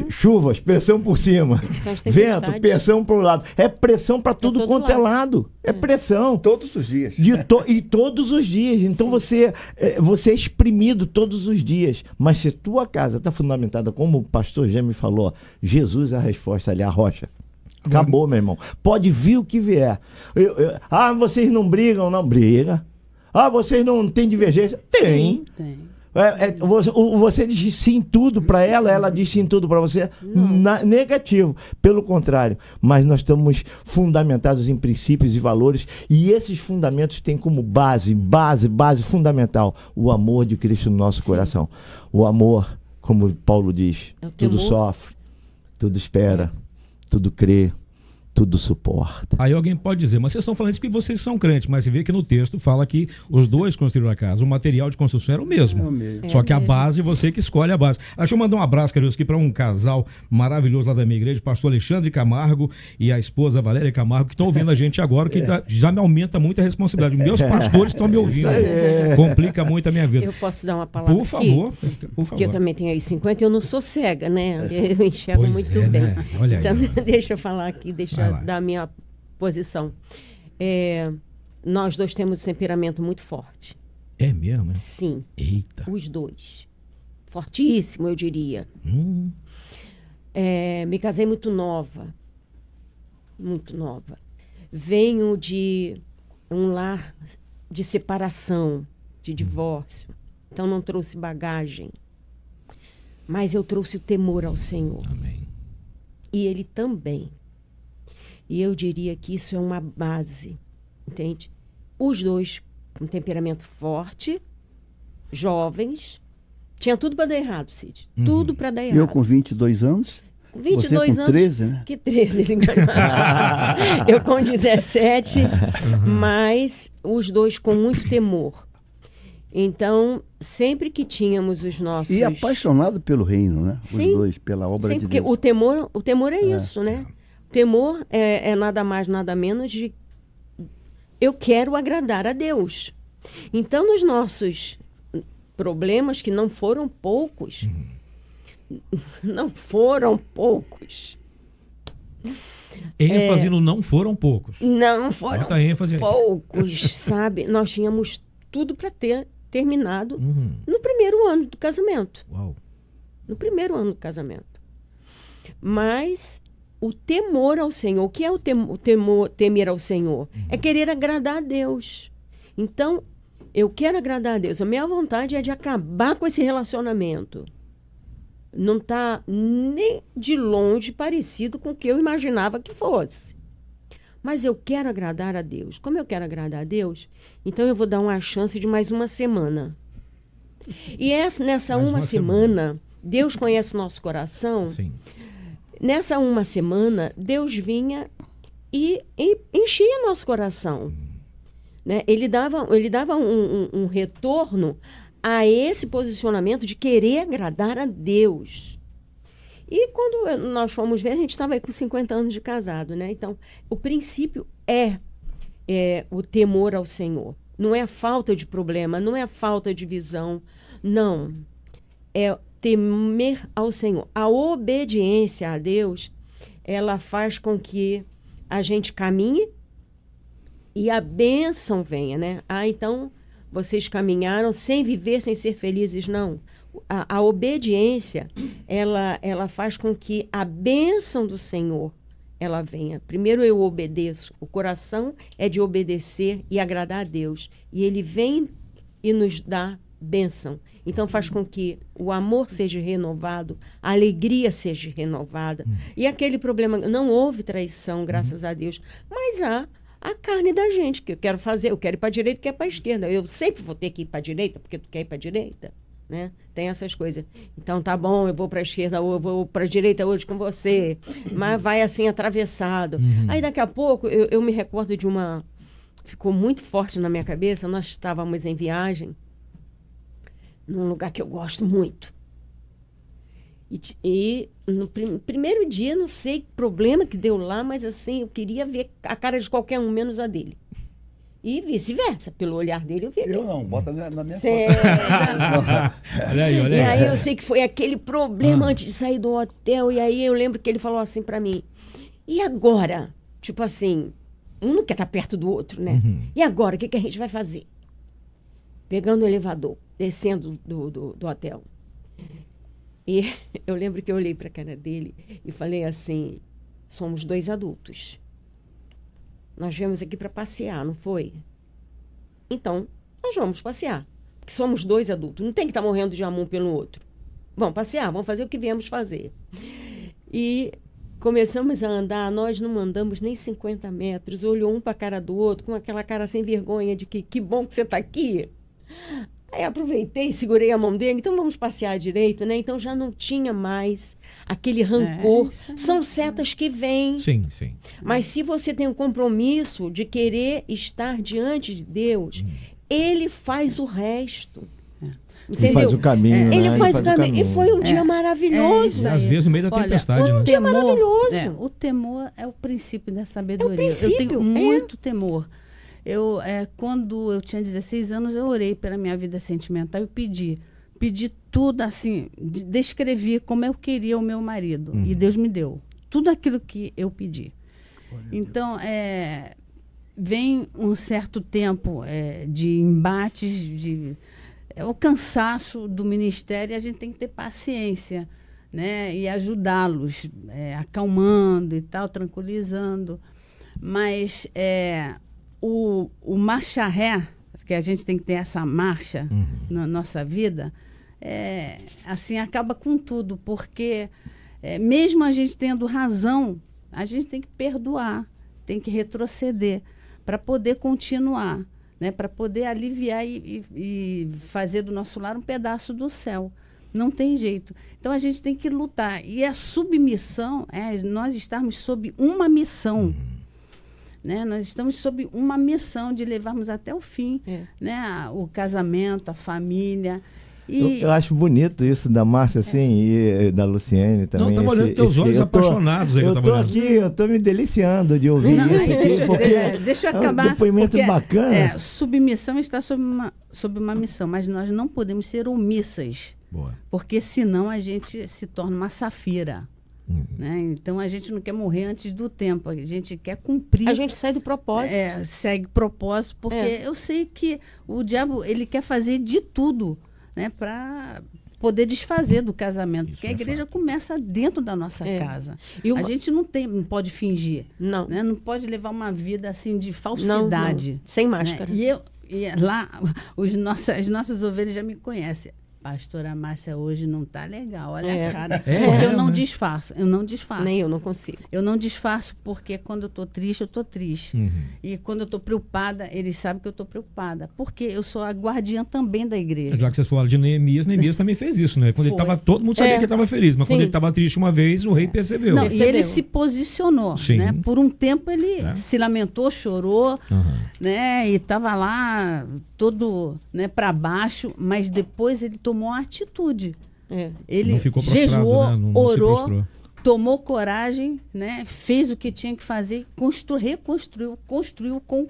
chuvas, pressão por cima, vento, pressão por lado. É pressão para tudo quanto é lado. É pressão. Todos os dias. E todos os dias. Então você é exprimido todos os dias. Mas se tua casa está fundamentada, como o pastor já me falou, Jesus é a resposta ali, a rocha. Acabou, meu irmão. Pode vir o que vier. Vocês não brigam? Não briga. Vocês não têm divergência? Tem. Você diz sim tudo para ela diz sim tudo para você. Negativo. Pelo contrário. Mas nós estamos fundamentados em princípios e valores, e esses fundamentos têm como base fundamental o amor de Cristo no nosso coração. O amor, como Paulo diz, tudo sofre, tudo espera, tudo crê, tudo suporta. Aí alguém pode dizer, mas vocês estão falando isso porque vocês são crentes, mas você vê que no texto fala que os dois construíram a casa, o material de construção era o mesmo. Só que a base, você que escolhe a base. Deixa eu mandar um abraço, queridos, aqui para um casal maravilhoso lá da minha igreja, pastor Alexandre Camargo e a esposa Valéria Camargo, que estão ouvindo a gente agora, que já me aumenta muito a responsabilidade. Meus pastores estão me ouvindo. Complica muito a minha vida. Eu posso dar uma palavra Por favor. Porque eu também tenho aí 50 e eu não sou cega, né? Eu enxergo muito bem. Né? Olha aí. Então, deixa eu falar aqui, da minha posição. Nós dois temos um temperamento muito forte. É mesmo? Sim. Eita. Os dois. Fortíssimo, eu diria. Me casei muito nova. Muito nova. Venho de um lar de separação, de divórcio. Então não trouxe bagagem. Mas eu trouxe o temor ao Senhor. Amém. E ele também. E eu diria que isso é uma base, entende? Os dois com temperamento forte, jovens, tinha tudo para dar errado, Cid. Tudo para dar errado. Eu com 22 anos, 22 você com anos, 13, né? Que 13, ele enganou. Eu com 17, mas os dois com muito temor. Então, sempre que tínhamos os nossos... E apaixonado pelo reino, né? Sim, os dois, pela obra de porque Deus. O temor é isso, né? O temor é nada mais, nada menos de... Eu quero agradar a Deus. Então, nos nossos problemas, que não foram poucos, não foram poucos. ênfase no não foram poucos. Não foram Bota ênfase aí. poucos, sabe? Nós tínhamos tudo para ter terminado no primeiro ano do casamento. Uau. No primeiro ano do casamento. Mas o temor ao Senhor, o que é temer ao Senhor? É querer agradar a Deus. Então, eu quero agradar a Deus. A minha vontade é de acabar com esse relacionamento. Não está nem de longe parecido com o que eu imaginava que fosse. Mas eu quero agradar a Deus. Como eu quero agradar a Deus, então eu vou dar uma chance de mais uma semana. E nessa uma semana, Deus conhece o nosso coração. Sim. Nessa uma semana, Deus vinha e enchia nosso coração. Né? Ele dava um retorno a esse posicionamento de querer agradar a Deus. E quando nós fomos ver, a gente estava aí com 50 anos de casado, né? Então, o princípio é o temor ao Senhor. Não é a falta de problema, não é a falta de visão, não. É temer ao Senhor. A obediência a Deus, ela faz com que a gente caminhe e a bênção venha, né? Então, vocês caminharam sem viver, sem ser felizes, não. A obediência, ela faz com que a bênção do Senhor, ela venha. Primeiro eu obedeço. O coração é de obedecer e agradar a Deus. E ele vem e nos dá bênção. Então faz com que o amor seja renovado, a alegria seja renovada. E aquele problema, não houve traição, graças a Deus, mas há a carne da gente, que eu quero fazer, eu quero ir para a direita, quer para a esquerda. Eu sempre vou ter que ir para a direita, porque tu quer ir para a direita. Né? Tem essas coisas. Então tá bom, eu vou para a esquerda, ou eu vou para a direita hoje com você, mas vai assim atravessado. Aí daqui a pouco eu me recordo de uma ficou muito forte na minha cabeça. Nós estávamos em viagem num lugar que eu gosto muito. E no primeiro dia, não sei que problema que deu lá, mas assim, eu queria ver a cara de qualquer um, menos a dele. E vice-versa, pelo olhar dele eu vi. Eu não, bota na minha Olha aí, olha aí. E aí eu sei que foi aquele problema antes de sair do hotel, e aí eu lembro que ele falou assim pra mim, e agora? Tipo assim, um não quer estar perto do outro, né? E agora, o que a gente vai fazer? Pegando o elevador, descendo do hotel. E eu lembro que eu olhei pra cara dele e falei assim, somos 2 adultos. Nós viemos aqui para passear, não foi? Então, nós vamos passear. Porque somos 2 adultos. Não tem que estar morrendo de amor um pelo outro. Vamos passear, vamos fazer o que viemos fazer. E começamos a andar, nós não andamos nem 50 metros. Olhou um para a cara do outro, com aquela cara sem vergonha de que bom que você está aqui. Aí aproveitei, segurei a mão dele, então vamos passear direito, né? Então já não tinha mais aquele rancor. São setas que vêm. Sim, sim. Mas se você tem um compromisso de querer estar diante de Deus, Ele faz o resto. Ele faz o caminho. Ele né? faz o caminho. E foi um dia maravilhoso. Às vezes no meio da tempestade, foi um né? dia maravilhoso. O temor é o princípio da sabedoria. princípio, eu tenho muito temor. Quando eu tinha 16 anos, eu orei pela minha vida sentimental e pedi tudo assim, descrevi como eu queria o meu marido. E Deus me deu tudo aquilo que eu pedi. Então, vem um certo tempo de embates, o cansaço do ministério, e a gente tem que ter paciência, né? E ajudá-los, acalmando e tal, tranquilizando. Mas o marcha ré, que a gente tem que ter essa marcha na nossa vida, assim, acaba com tudo, porque mesmo a gente tendo razão, a gente tem que perdoar, tem que retroceder para poder continuar, né? Para poder aliviar e fazer do nosso lar um pedaço do céu. Não tem jeito. Então a gente tem que lutar. E a submissão nós estarmos sob uma missão. Né? Nós estamos sob uma missão de levarmos até o fim, né? O casamento, a família. E eu acho bonito isso da Márcia, assim, e da Luciene também. Não, estava olhando teus olhos apaixonados. Eu estou aqui, eu estou me deliciando de ouvir isso aqui, porque deixa eu acabar, é um depoimento bacana. Submissão está sob uma missão, mas nós não podemos ser omissas, porque senão a gente se torna uma safira. Né? Então a gente não quer morrer antes do tempo, a gente quer cumprir. A gente sai do propósito. Segue propósito, porque eu sei que o diabo ele quer fazer de tudo, né, para poder desfazer do casamento, porque a igreja começa dentro da nossa casa. A gente não pode fingir, né? Não pode levar uma vida assim de falsidade, não. Sem máscara. Né? E lá as nossas ovelhas já me conhecem. Pastora Márcia hoje não tá legal, olha a cara. Porque eu não disfarço, Nem eu não consigo. Eu não disfarço porque quando eu tô triste, E quando eu tô preocupada, eles sabem que eu tô preocupada. Porque eu sou a guardiã também da igreja. Já que vocês falaram de Neemias também fez isso, né? Quando ele tava, todo mundo sabia que ele estava feliz, mas quando ele estava triste uma vez, o rei percebeu. Não, e ele se posicionou, né? Por um tempo ele se lamentou, chorou, né? E tava lá todo, né, para baixo, mas depois ele tomou uma atitude. Ele não ficou jejuou, né? não orou, tomou coragem, né? Fez o que tinha que fazer, construiu com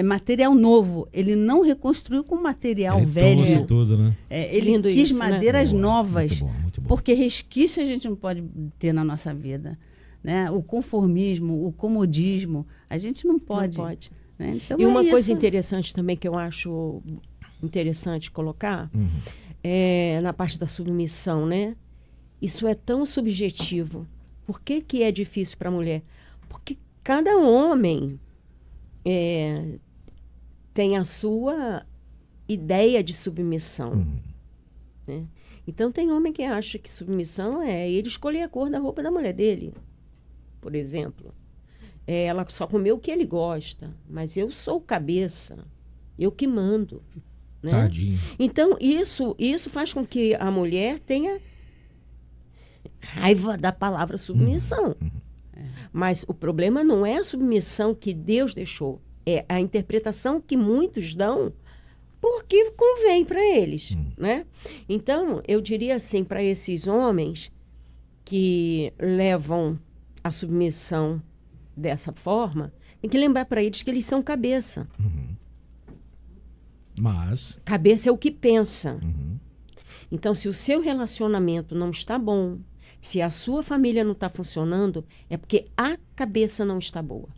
material novo. Ele não reconstruiu com material velho. Tudo, né? Ele quis isso, madeiras novas, muito bom. porque resquício a gente não pode ter na nossa vida, né? O conformismo, o comodismo, a gente não pode. Não pode. Né? Então, e uma coisa interessante também que eu acho interessante colocar na parte da submissão, né? Isso é tão subjetivo. Por que é difícil para a mulher? Porque cada homem tem a sua ideia de submissão. Né? Então tem homem que acha que submissão é ele escolher a cor da roupa da mulher dele, por exemplo. Ela só comeu o que ele gosta, mas eu sou o cabeça, eu que mando. Né? Tadinho. Então, isso faz com que a mulher tenha raiva da palavra submissão. Mas o problema não é a submissão que Deus deixou, É a interpretação que muitos dão porque convém para eles, né? Então, eu diria assim, para esses homens que levam a submissão dessa forma, tem que lembrar para eles que eles são cabeça. Mas... Cabeça é o que pensa. Então, se o seu relacionamento não está bom, se a sua família não está funcionando, é porque a cabeça não está boa.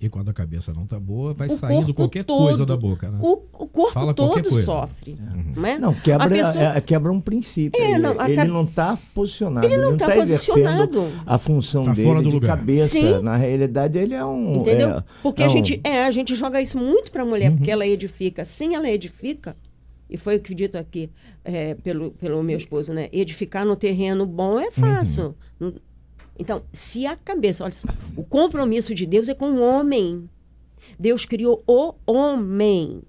E quando a cabeça não está boa, vai O saindo corpo qualquer todo, coisa da boca, né? O corpo Fala qualquer todo coisa. sofre. Né? Não, quebra um princípio. Ele não está posicionado. Ele não está exercendo posicionado. a função Tá fora dele do de lugar. cabeça. Sim. Na realidade, ele é um... Entendeu? Porque é a gente joga isso muito para a mulher, porque ela edifica. Sim, ela edifica. E foi o que dito aqui pelo meu esposo, né? Edificar no terreno bom é fácil. Então, se a cabeça... Olha só, o compromisso de Deus é com o homem. Deus criou o homem.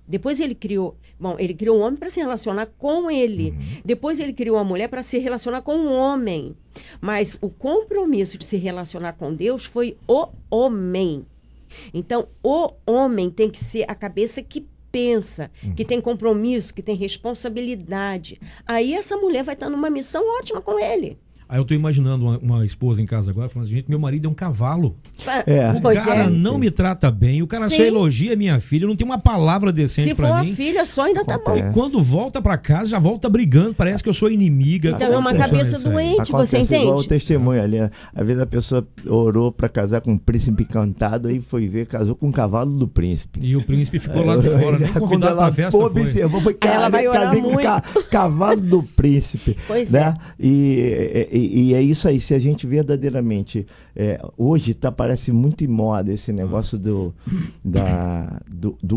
Depois ele criou o homem para se relacionar com ele. Depois ele criou a mulher para se relacionar com o homem. Mas o compromisso de se relacionar com Deus foi o homem. Então, o homem tem que ser a cabeça que pensa, que tem compromisso, que tem responsabilidade. Aí essa mulher vai estar numa missão ótima com ele. Aí eu tô imaginando uma esposa em casa agora falando assim, gente, meu marido é um cavalo. O Pois cara não me trata bem, o cara Sim. só elogia minha filha, não tem uma palavra decente Se for pra a mim. filha só, ainda tá bom. E quando volta pra casa, já volta brigando, parece que eu sou inimiga. Então é uma cabeça doente, você Acontece igual o entende? testemunho ali, né? Às vezes a pessoa orou para casar com um príncipe encantado e foi ver, casou com um cavalo do príncipe. E o príncipe ficou lá de fora, nem Quando convidado ela pra festa foi. observou, foi Aí ela vai orar casei com muito. cavalo do príncipe. Pois né? E é isso aí, se a gente verdadeiramente hoje parece muito em moda esse negócio do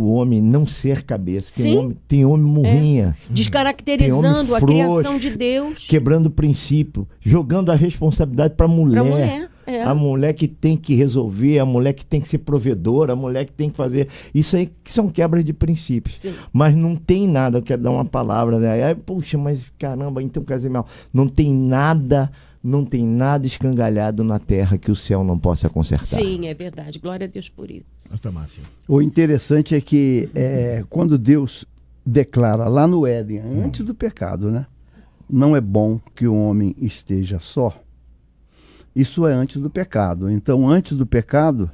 homem não ser cabeça. Tem homem murrinha. Descaracterizando a criação de Deus. Quebrando o princípio, jogando a responsabilidade para a mulher. A mulher que tem que resolver, a mulher que tem que ser provedora, a mulher que tem que fazer. Isso aí que são quebras de princípios. Sim. Mas não tem nada, eu quero dar uma palavra, né? Aí, puxa, mas caramba, então casamento. Não tem nada escangalhado na terra que o céu não possa consertar. Sim, é verdade. Glória a Deus por isso. O interessante é que quando Deus declara lá no Éden, antes do pecado, né? Não é bom que o homem esteja só. Isso é antes do pecado. Então, antes do pecado,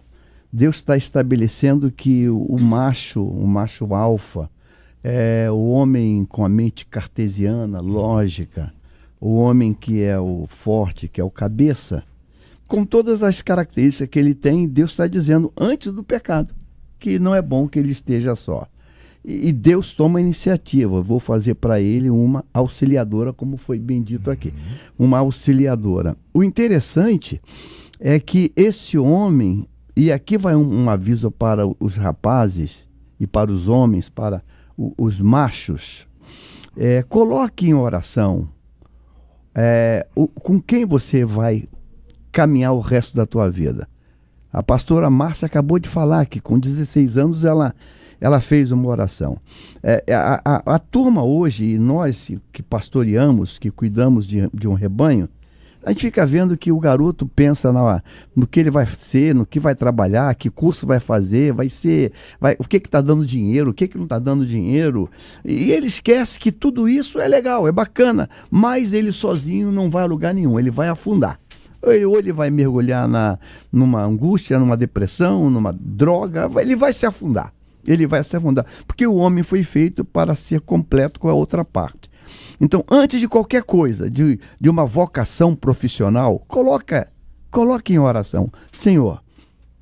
Deus está estabelecendo que o macho alfa, o homem com a mente cartesiana, lógica, o homem que é o forte, que é o cabeça, com todas as características que ele tem, Deus está dizendo antes do pecado que não é bom que ele esteja só. E Deus toma a iniciativa. Vou fazer para ele uma auxiliadora, como foi bem dito aqui. Uma auxiliadora. O interessante é que esse homem, e aqui vai um aviso para os rapazes e para os homens, para os machos, coloque em oração com quem você vai caminhar o resto da tua vida. A pastora Márcia acabou de falar que com 16 anos ela fez uma oração. A turma hoje, e nós que pastoreamos, que cuidamos de um rebanho, a gente fica vendo que o garoto pensa no que ele vai ser, no que vai trabalhar, que curso vai fazer, o que está dando dinheiro, o que não está dando dinheiro. E ele esquece que tudo isso é legal, é bacana, mas ele sozinho não vai a lugar nenhum, ele vai afundar. Ou ele vai mergulhar numa angústia, numa depressão, numa droga, ele vai se afundar. Ele vai se afundar, porque o homem foi feito para ser completo com a outra parte. Então, antes de qualquer coisa, de uma vocação profissional, coloque em oração. Senhor,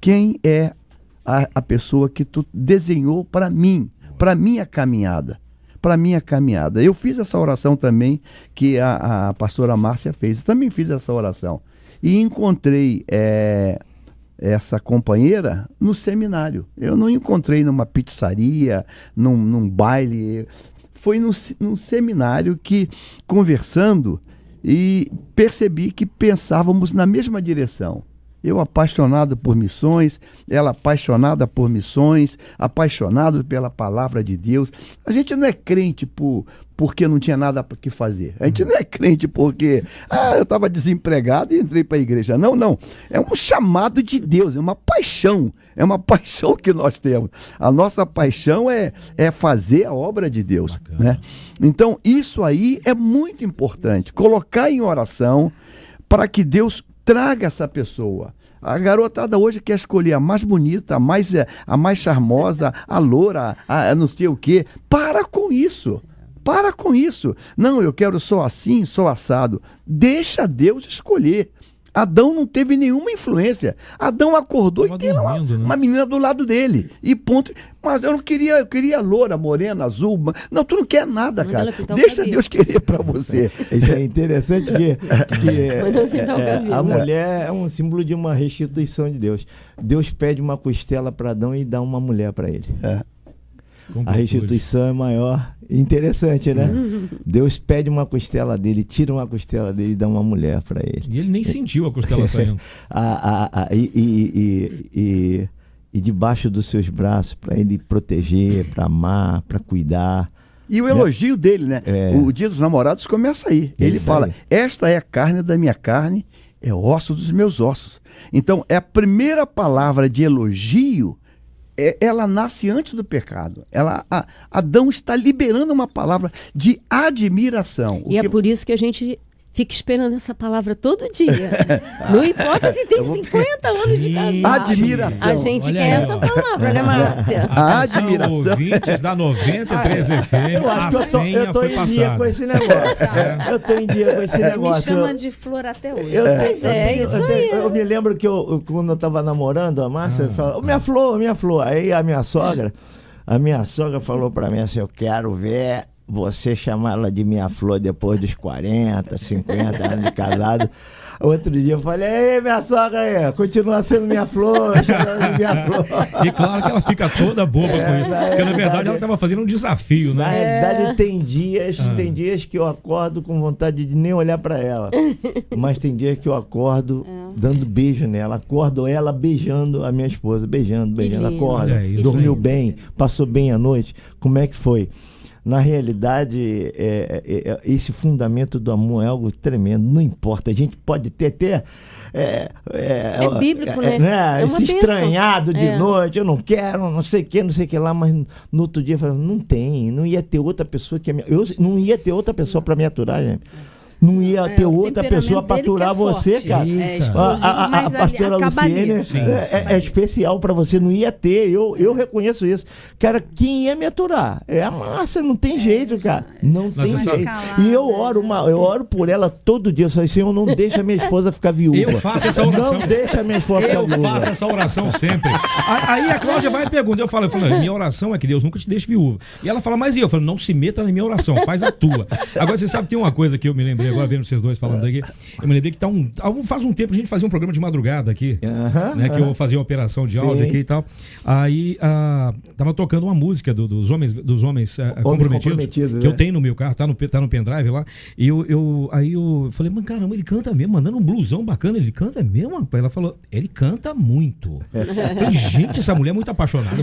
quem é a pessoa que tu desenhou para mim, para minha caminhada? Para minha caminhada. Eu fiz essa oração também, que a pastora Márcia fez. Eu também fiz essa oração. E encontrei essa companheira no seminário. Eu não encontrei numa pizzaria, num baile. Foi num seminário que, conversando, e percebi que pensávamos na mesma direção. Eu apaixonado por missões, ela apaixonada por missões, apaixonado pela palavra de Deus. A gente não é crente porque não tinha nada para que fazer. A gente não é crente porque eu estava desempregado e entrei para a igreja. Não, não. É um chamado de Deus, é uma paixão. É uma paixão que nós temos. A nossa paixão é fazer a obra de Deus. Né? Então, isso aí é muito importante. Colocar em oração para que Deus traga essa pessoa. A garotada hoje quer escolher a mais bonita, a mais charmosa, a loura, a não sei o quê. Para com isso. Para com isso. Não, eu quero só assim, só assado. Deixa Deus escolher. Adão não teve nenhuma influência. Adão acordou e tem uma menina do lado dele. E ponto. Mas eu não queria, eu queria loura, morena, azul. Não, tu não quer nada, cara. Deixa Deus querer pra você. Isso é interessante que a mulher é um símbolo de uma restituição de Deus. Deus pede uma costela para Adão e dá uma mulher para ele. A restituição é maior. Interessante, né? Deus pede uma costela dele, tira uma costela dele e dá uma mulher para ele. E ele nem sentiu a costela saindo. E debaixo dos seus braços para ele proteger, para amar, para cuidar. E o elogio dele, né? O Dia dos Namorados começa aí. Ele fala, esta é a carne da minha carne, é osso dos meus ossos. Então, é a primeira palavra de elogio. Ela nasce antes do pecado. Adão está liberando uma palavra de admiração. E é por isso que a gente fica esperando essa palavra todo dia. Não importa se tem 50 anos de casado. Admiração. A gente quer essa palavra, né, Márcia? A admiração. Ouvintes da 93 FM. Eu acho que eu tô em dia com esse negócio. Eu tô em dia com esse negócio. Me chama de flor até hoje. Eu me lembro que quando eu tava namorando a Márcia, eu falava, minha flor. Aí a minha sogra falou pra mim assim, eu quero ver você chamar ela de minha flor depois dos 40, 50 anos de casado. Outro dia eu falei, ei, minha sogra aí, continua sendo minha flor, chamando minha flor. E claro que ela fica toda boba com isso, porque na verdade ela estava fazendo um desafio, né? Na realidade tem dias que eu acordo com vontade de nem olhar para ela, mas tem dias que eu acordo dando beijo nela, acordo ela beijando a minha esposa, beijando, acorda, dormiu bem, passou bem a noite, como é que foi? Na realidade, esse fundamento do amor é algo tremendo. Não importa, a gente pode ter até... É bíblico, né? Esse estranhado de noite, eu não quero, não sei o que lá, mas no outro dia eu falei, não ia ter outra pessoa não ia ter outra pessoa para me aturar, gente. Não ia ter outra pessoa para aturar você, cara. A pastora Luciene é especial para você, não ia ter. Eu reconheço isso. Cara, quem ia me aturar? É a Márcia, não tem jeito, cara. Não tem jeito. E eu oro por ela todo dia. Eu falei, Senhor, não deixa a minha esposa ficar viúva. Eu faço essa oração. Não deixa a minha esposa ficar viúva. Eu faço essa oração sempre. Aí a Cláudia vai e pergunta. Eu falo, minha oração é que Deus nunca te deixe viúva. E ela fala, mas e eu? Eu falo, não se meta na minha oração, faz a tua. Agora, você sabe, tem uma coisa que eu me lembrei agora, vendo vocês dois falando aqui, eu me lembrei que faz um tempo a gente fazia um programa de madrugada aqui, né, que eu fazia uma operação de áudio aqui e tal. Aí tava tocando uma música dos homens comprometidos, que eu tenho no meu carro, tá no pendrive lá. E aí eu falei, mas caramba, ele canta mesmo, mandando um blusão bacana, ele canta mesmo, rapaz. Ela falou, ele canta muito. Eu falei, gente, essa mulher é muito apaixonada.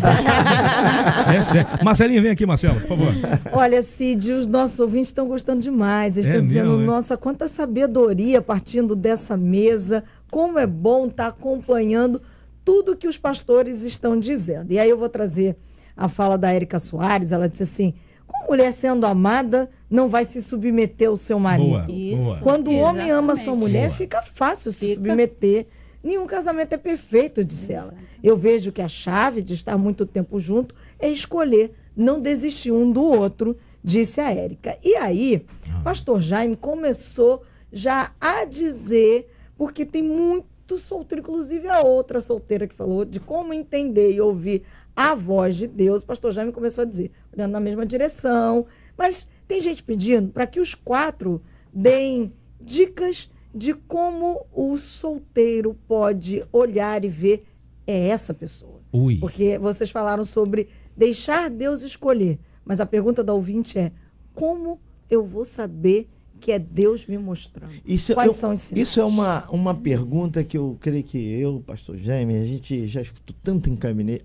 É sério. Marcelinha, vem aqui, Marcelo, por favor. Olha, Cid, os nossos ouvintes estão gostando demais. Eles estão dizendo, nossa, quanta sabedoria partindo dessa mesa. Como é bom estar acompanhando tudo que os pastores estão dizendo. E aí eu vou trazer a fala da Érica Soares. Ela disse assim, como mulher sendo amada não vai se submeter ao seu marido? Boa. Quando o homem ama a sua mulher, fica fácil se submeter. Nenhum casamento é perfeito, disse ela. Eu vejo que a chave de estar muito tempo junto é escolher, não desistir um do outro, disse a Érica. E aí, pastor Jaime começou já a dizer, porque tem muito solteiro, inclusive a outra solteira que falou de como entender e ouvir a voz de Deus. Pastor Jaime começou a dizer, olhando na mesma direção, mas tem gente pedindo para que os 4 deem dicas de como o solteiro pode olhar e ver essa pessoa. Porque vocês falaram sobre deixar Deus escolher, mas a pergunta da ouvinte é, como eu vou saber que é Deus me mostrando. Quais são os sinais? Isso é uma pergunta que eu creio que eu, pastor Jaime, a gente já escutou tanto em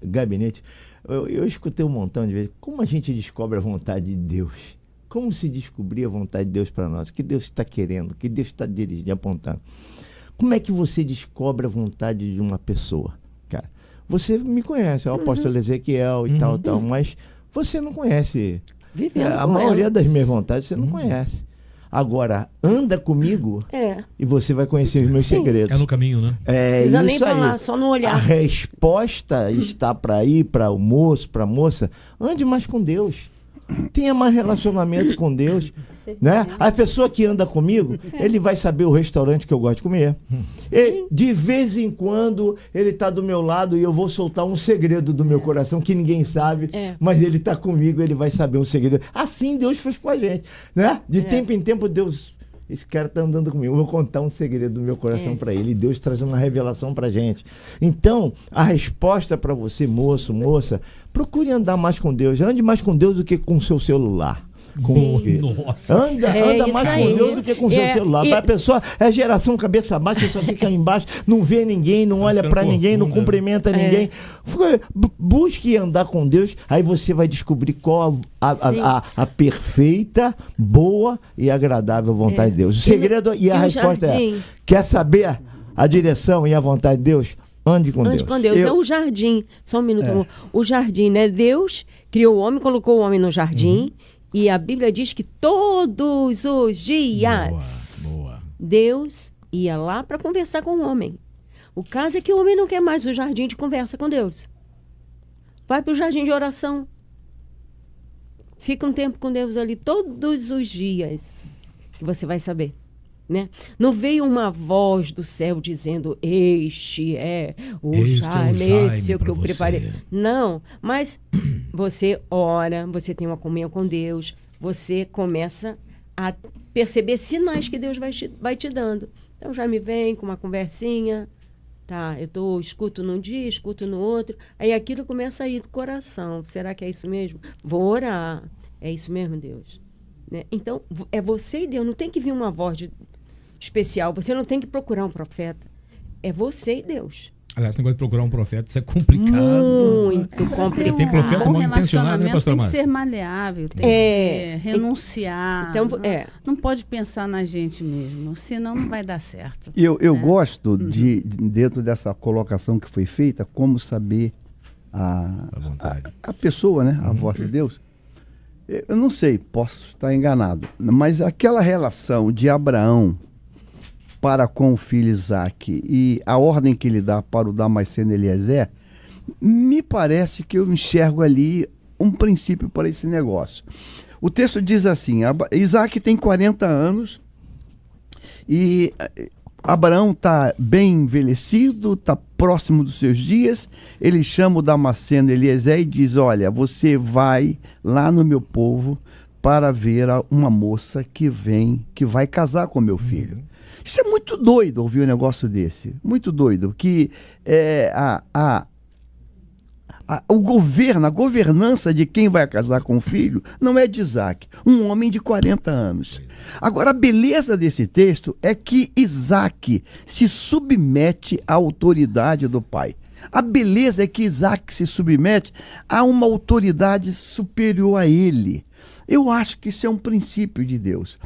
gabinete. Eu escutei um montão de vezes. Como a gente descobre a vontade de Deus? Como se descobrir a vontade de Deus para nós? O que Deus está querendo? O que Deus está dirigindo, apontando? Como é que você descobre a vontade de uma pessoa? Cara, você me conhece, é o apóstolo Ezequiel e tal, mas você não conhece. A maioria das minhas vontades você não conhece. Agora, anda comigo e você vai conhecer os meus segredos. É no caminho, né? Precisa nem falar, só no olhar. A resposta está para ir para o moço, para a moça. Ande mais com Deus. Tenha mais relacionamento com Deus, né? A pessoa que anda comigo, ele vai saber o restaurante que eu gosto de comer. De vez em quando, ele está do meu lado e eu vou soltar um segredo do meu coração que ninguém sabe, mas ele está comigo, ele vai saber um segredo. Assim Deus fez com a gente, né? De tempo em tempo, Deus... Esse cara está andando comigo, eu vou contar um segredo do meu coração para ele. E Deus traz uma revelação para a gente. Então, a resposta para você, moço, moça, procure andar mais com Deus. Ande mais com Deus do que com o seu celular. Nossa. Anda mais com Deus do que com o seu celular. A pessoa é geração cabeça baixa, só fica aí embaixo, não vê ninguém, não olha para ninguém, não cumprimenta ninguém. Busque andar com Deus, aí você vai descobrir qual a perfeita, boa e agradável vontade de Deus. O segredo e a resposta quer saber a direção e a vontade de Deus? Ande com Deus. Com Deus. É o jardim. Só um minuto, amor. O jardim, né? Deus criou o homem, colocou o homem no jardim. E a Bíblia diz que todos os dias Deus ia lá para conversar com o homem. O caso é que o homem não quer mais o jardim de conversa com Deus. Vai para o jardim de oração. Fica um tempo com Deus ali todos os dias. Que você vai saber. Né? Não veio uma voz do céu dizendo: este é o Jaime, esse é o que eu preparei. Não, mas você ora, você tem uma comunhão com Deus, você começa a perceber sinais que Deus vai te dando. Então já me vem com uma conversinha, tá? Eu escuto num dia, escuto no outro, aí aquilo começa a ir do coração. Será que é isso mesmo? Vou orar. É isso mesmo, Deus? Né? Então, é você e Deus, não tem que vir uma voz especial, você não tem que procurar um profeta, é você e Deus. Aliás, esse negócio de procurar um profeta, isso é complicado. Muito complicado. Tem profeta mal intencionado, né, pastor Márcio? Tem que ser maleável, tem que renunciar. Então, não pode pensar na gente mesmo, senão não vai dar certo. Eu gosto de, dentro dessa colocação que foi feita, como saber a pessoa, né? A voz de Deus. Eu não sei, posso estar enganado, mas aquela relação de Abraão para com o filho Isaque e a ordem que ele dá para o Damasceno Eliezer, me parece que eu enxergo ali um princípio para esse negócio. O texto diz assim: Isaque tem 40 anos e Abraão está bem envelhecido, está próximo dos seus dias. Ele chama o Damasceno Eliezer e diz: olha, você vai lá no meu povo para ver uma moça que vai casar com meu filho. Isso é muito doido ouvir um negócio desse. Muito doido. Que o governo, a governança de quem vai casar com o filho não é de Isaque, um homem de 40 anos. Agora, a beleza desse texto é que Isaque se submete à autoridade do pai. A beleza é que Isaque se submete a uma autoridade superior a ele. Eu acho que isso é um princípio de Deus.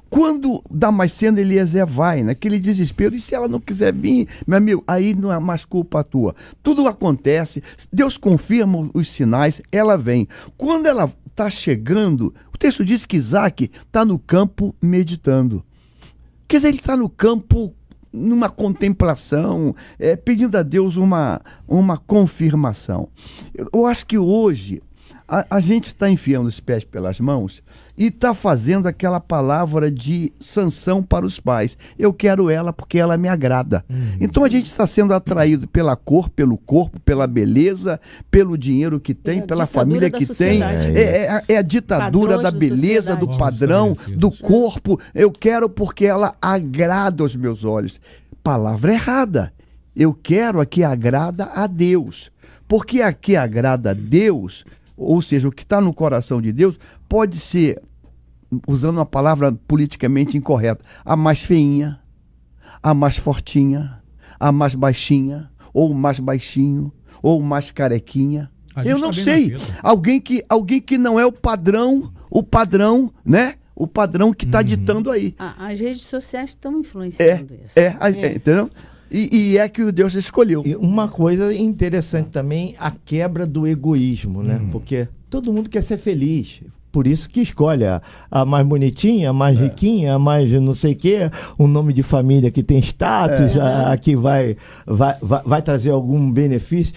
Quando Damasceno Eliezer vai, naquele desespero, e se ela não quiser vir, meu amigo, aí não é mais culpa tua. Tudo acontece, Deus confirma os sinais, ela vem. Quando ela está chegando, o texto diz que Isaque está no campo meditando. Quer dizer, ele está no campo numa contemplação, pedindo a Deus uma confirmação. Eu acho que hoje a gente está enfiando os pés pelas mãos e está fazendo aquela palavra de sanção para os pais. Eu quero ela porque ela me agrada. Então a gente está sendo atraído pela cor, pelo corpo, pela beleza, pelo dinheiro que tem, pela família que tem. É a ditadura da beleza, do padrão, do corpo. Eu quero porque ela agrada aos meus olhos. Palavra errada. Eu quero a que agrada a Deus. Porque a que agrada a Deus, ou seja, o que está no coração de Deus, pode ser usando uma palavra politicamente incorreta, a mais feinha, a mais fortinha, a mais baixinha, ou o mais baixinho, ou o mais carequinha. Eu não sei. Alguém que não é o padrão, né? O padrão que está ditando aí. As redes sociais estão influenciando isso. Entendeu? E é que o Deus escolheu. E uma coisa interessante também, a quebra do egoísmo, né? Porque todo mundo quer ser feliz. Por isso que escolhe a mais bonitinha, a mais riquinha, a mais não sei o quê, um nome de família que tem status, a que vai trazer algum benefício.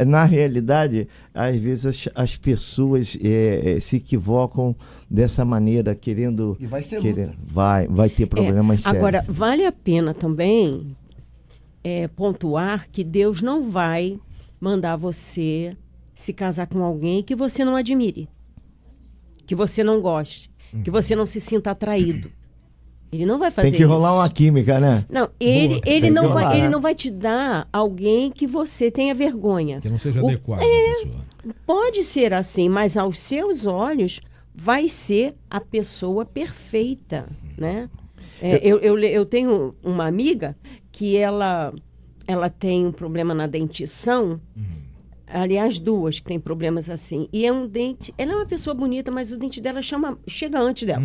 Na realidade, às vezes as pessoas se equivocam dessa maneira, querendo... E vai ser vai ter problemas sérios. Agora, vale a pena também pontuar que Deus não vai mandar você se casar com alguém que você não admire, que você não goste, que você não se sinta atraído. Ele não vai fazer isso. Tem que rolar uma química, né? Não, ele não vai te dar alguém que você tenha vergonha. Que não seja adequado à pessoa. Pode ser assim, mas aos seus olhos vai ser a pessoa perfeita, né? Eu tenho uma amiga que ela tem um problema na dentição. Aliás, duas que têm problemas assim. E é um dente... Ela é uma pessoa bonita, mas o dente dela chega antes dela.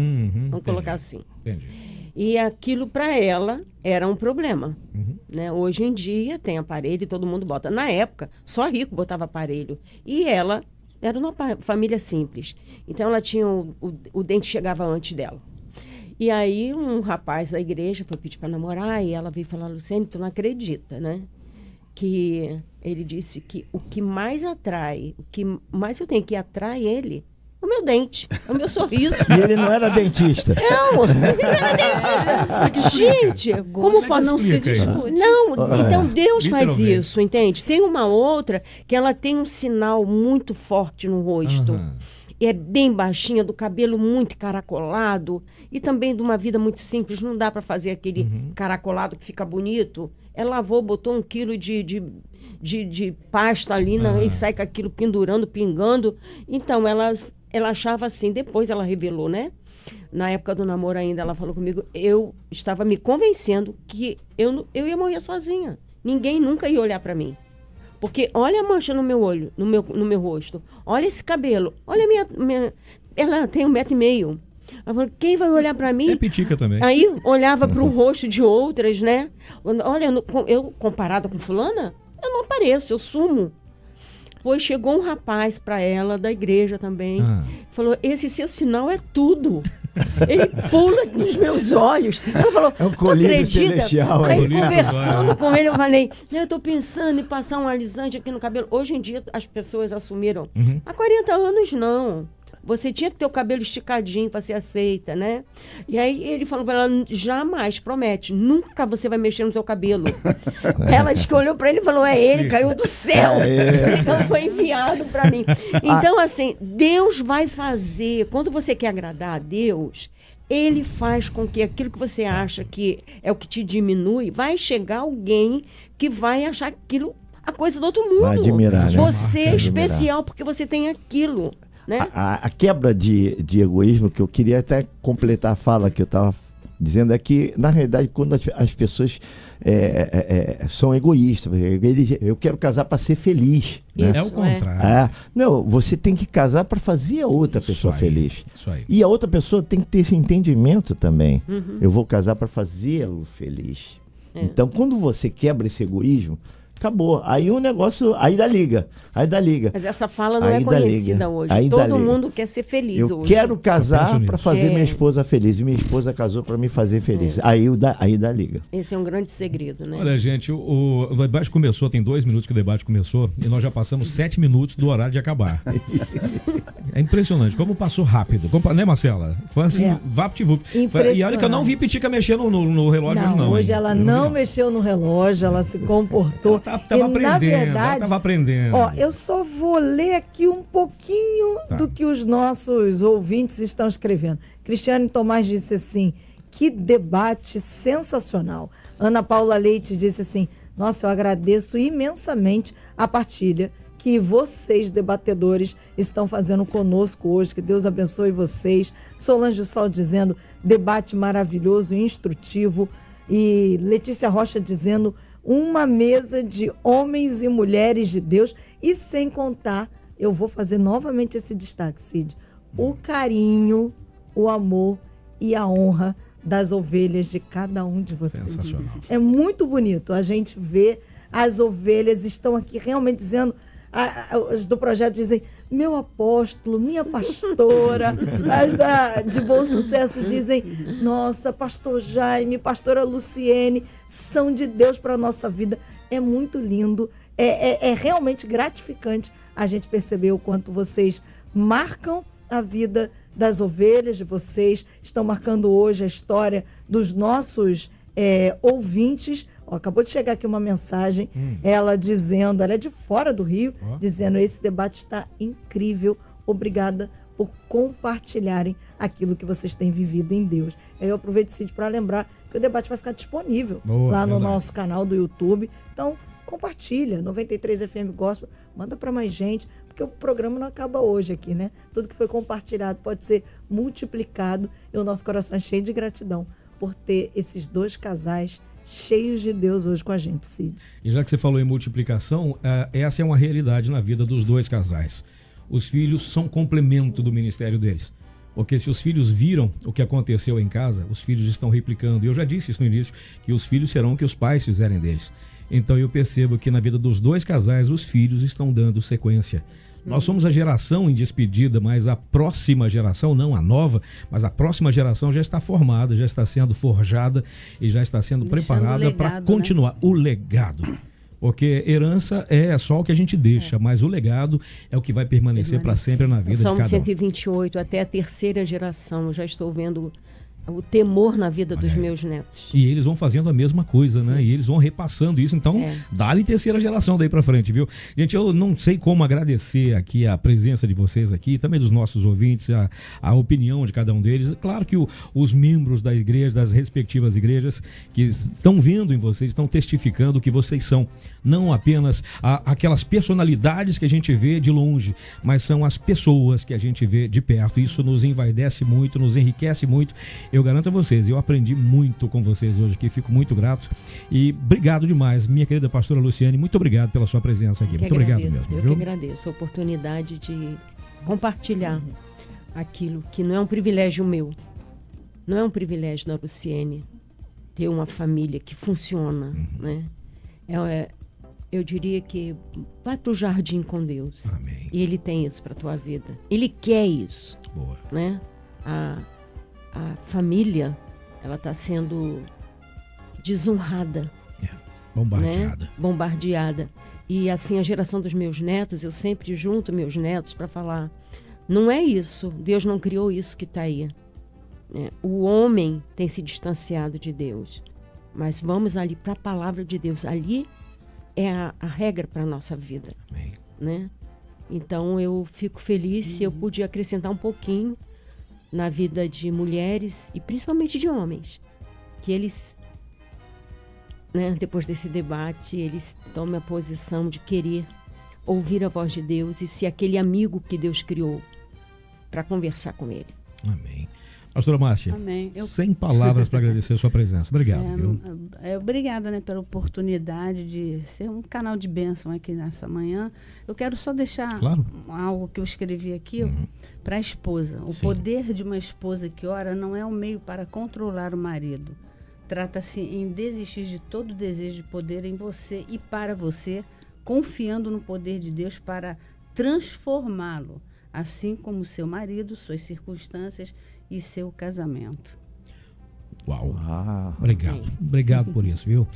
Vamos colocar assim. Entendi. E aquilo para ela era um problema. Né? Hoje em dia tem aparelho e todo mundo bota. Na época, só rico botava aparelho. E ela era uma família simples. Então ela tinha... O dente chegava antes dela. E aí um rapaz da igreja foi pedir para namorar e ela veio falar: Luciane, tu não acredita, né? Que ele disse que o que mais atrai, o que mais eu tenho que atrai ele, é o meu dente, é o meu sorriso. E ele não era dentista. Não, ele não era dentista. Gente, como pode não se discute? Não, então Deus faz isso, entende? Tem uma outra que ela tem um sinal muito forte no rosto. É bem baixinha, do cabelo muito caracolado e também de uma vida muito simples. Não dá para fazer aquele caracolado que fica bonito. Ela lavou, botou 1 quilo de pasta ali e sai com aquilo pendurando, pingando. Então, ela achava assim. Depois ela revelou, né? Na época do namoro ainda, ela falou comigo, eu estava me convencendo que eu ia morrer sozinha. Ninguém nunca ia olhar para mim. Porque olha a mancha no meu olho, no meu rosto. Olha esse cabelo. Olha ela tem 1,5 m. Ela falou, quem vai olhar para mim? É pitica também. Aí olhava para o rosto de outras, né? Olha, eu comparada com fulana, eu não apareço, eu sumo. Pois chegou um rapaz para ela, da igreja também, falou, esse seu sinal é tudo. Ele pula nos meus olhos. Ela falou, é um colírio celestial. Aí conversando com ele, eu falei, eu tô pensando em passar um alisante aqui no cabelo. Hoje em dia as pessoas assumiram. Há 40 anos não. Você tinha que ter o cabelo esticadinho para ser aceita, né? E aí ele falou para ela, jamais, promete, nunca você vai mexer no teu cabelo. Ela disse que olhou para ele e falou, ele caiu do céu. Então foi enviado para mim. Então, assim, Deus vai fazer, quando você quer agradar a Deus, Ele faz com que aquilo que você acha que é o que te diminui, vai chegar alguém que vai achar aquilo a coisa do outro mundo. Vai admirar, né? Você é especial porque você tem aquilo. Né? A quebra de egoísmo, que eu queria até completar a fala que eu estava dizendo, é que, na realidade, quando as pessoas são egoístas, eu quero casar para ser feliz. Né? É o contrário. Não, você tem que casar para fazer a outra pessoa feliz. Isso aí. E a outra pessoa tem que ter esse entendimento também. Eu vou casar para fazê-lo feliz. Então, quando você quebra esse egoísmo, acabou. Aí o negócio... Aí dá liga. Mas essa fala não é conhecida hoje. Todo mundo quer ser feliz hoje. Eu quero casar para fazer minha esposa feliz. E minha esposa casou para me fazer feliz. Aí dá liga. Esse é um grande segredo, né? Olha, gente, o debate começou, tem 2 minutos que o debate começou, e nós já passamos 7 minutos do horário de acabar. É impressionante, como passou rápido. Né, Marcela? Foi assim, vapt-vupt. E olha que eu não vi Pitica mexendo no relógio hoje, não. Hoje ela não mexeu no relógio, ela se comportou. Tava aprendendo, na verdade, ela tava aprendendo. Ó, eu só vou ler aqui um pouquinho do que os nossos ouvintes estão escrevendo. Cristiane Tomás disse assim, que debate sensacional. Ana Paula Leite disse assim, nossa, eu agradeço imensamente a partilha que vocês, debatedores, estão fazendo conosco hoje. Que Deus abençoe vocês. Solange Sol dizendo, debate maravilhoso e instrutivo. E Letícia Rocha dizendo, uma mesa de homens e mulheres de Deus. E sem contar, eu vou fazer novamente esse destaque, Cid, o carinho, o amor e a honra das ovelhas de cada um de vocês. Sensacional. É muito bonito a gente ver as ovelhas estão aqui realmente dizendo, os do projeto dizem, meu apóstolo, minha pastora, as de Bom Sucesso dizem, nossa, pastor Jaime, pastora Luciene, são de Deus para a nossa vida. É muito lindo, é realmente gratificante a gente perceber o quanto vocês marcam a vida das ovelhas de vocês, estão marcando hoje a história dos nossos ouvintes. Acabou de chegar aqui uma mensagem, ela dizendo, ela é de fora do Rio, dizendo, esse debate está incrível, obrigada por compartilharem aquilo que vocês têm vivido em Deus. Eu aproveito, Cid, para lembrar que o debate vai ficar disponível lá no nosso canal do YouTube. Então, compartilha, 93 FM Gospel, manda para mais gente, porque o programa não acaba hoje aqui, né? Tudo que foi compartilhado pode ser multiplicado e o nosso coração é cheio de gratidão por ter esses dois casais cheios de Deus hoje com a gente, Cid. E já que você falou em multiplicação, essa é uma realidade na vida dos dois casais. Os filhos são complemento do ministério deles. Porque se os filhos viram o que aconteceu em casa, os filhos estão replicando. E eu já disse isso no início, que os filhos serão o que os pais fizerem deles. Então eu percebo que na vida dos dois casais, os filhos estão dando sequência. Nós somos a geração em despedida, mas a próxima geração, não a nova, mas a próxima geração já está formada, já está sendo forjada e já está sendo preparada para continuar o legado. Porque herança é só o que a gente deixa, mas o legado é o que vai permanecer para sempre na vida de cada um. Salmo 128, até a terceira geração, eu já estou vendo o temor na vida dos meus netos. E eles vão fazendo a mesma coisa, né? E eles vão repassando isso. Então, dá-lhe terceira geração daí pra frente, viu? Gente, eu não sei como agradecer aqui a presença de vocês aqui, também dos nossos ouvintes, a opinião de cada um deles. Claro que os membros da igreja, das respectivas igrejas, que estão vendo em vocês, estão testificando o que vocês são. Não apenas aquelas personalidades que a gente vê de longe, mas são as pessoas que a gente vê de perto. Isso nos envaidece muito, nos enriquece muito. Eu garanto a vocês, eu aprendi muito com vocês hoje aqui, fico muito grato e obrigado demais, minha querida pastora Luciene, muito obrigado pela sua presença aqui, muito obrigado mesmo. Eu que agradeço a oportunidade de compartilhar aquilo que não é um privilégio meu, não é um privilégio da Luciene ter uma família que funciona, né? Eu diria que vai para o jardim com Deus. Amém. E Ele tem isso para a tua vida, Ele quer isso. Boa. Né? A família, ela está sendo desonrada. Bombardeada. Né? Bombardeada. E assim, a geração dos meus netos, eu sempre junto meus netos para falar, não é isso, Deus não criou isso que está aí. O homem tem se distanciado de Deus. Mas vamos ali para a palavra de Deus. Ali é a regra para a nossa vida. Amém. Né? Então eu fico feliz se eu pude acrescentar um pouquinho na vida de mulheres e principalmente de homens, que eles, né, depois desse debate, eles tomem a posição de querer ouvir a voz de Deus e ser aquele amigo que Deus criou para conversar com Ele. Amém. Pastora Márcia, Amém. Sem palavras para agradecer a sua presença. Obrigado. Obrigada, né, pela oportunidade de ser um canal de bênção aqui nessa manhã. Eu quero só deixar algo que eu escrevi aqui para a esposa. O poder de uma esposa que ora não é um meio para controlar o marido. Trata-se em desistir de todo desejo de poder em você e para você, confiando no poder de Deus para transformá-lo, assim como seu marido, suas circunstâncias e seu casamento. Uau. Obrigado por isso, viu?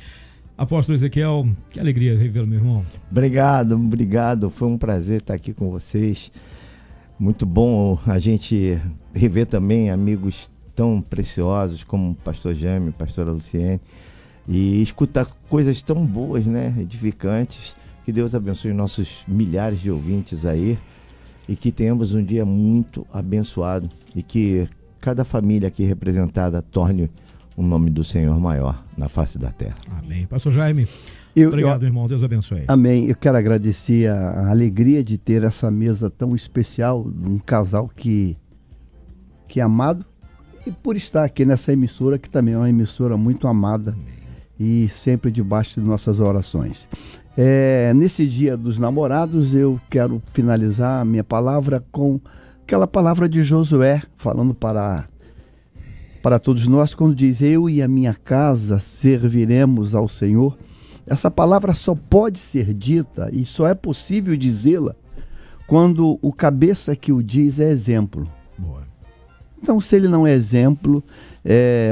Apóstolo Ezequiel, que alegria revê-lo, meu irmão. Obrigado. Foi um prazer estar aqui com vocês. Muito bom a gente rever também amigos tão preciosos como o pastor Jaime, a pastora Luciene, e escutar coisas tão boas, né? Edificantes. Que Deus abençoe nossos milhares de ouvintes aí e que tenhamos um dia muito abençoado e que cada família aqui representada torne o nome do Senhor maior na face da terra. Amém. Pastor Jaime, Obrigado, irmão. Deus abençoe. Amém. Eu quero agradecer a alegria de ter essa mesa tão especial, um casal que é amado, e por estar aqui nessa emissora, que também é uma emissora muito amada. Amém. E sempre debaixo de nossas orações. Nesse Dia dos Namorados, eu quero finalizar a minha palavra com aquela palavra de Josué, falando para todos nós, quando diz: eu e a minha casa serviremos ao Senhor. Essa palavra só pode ser dita e só é possível dizê-la quando o cabeça que o diz é exemplo. Boa. Então, se ele não é exemplo,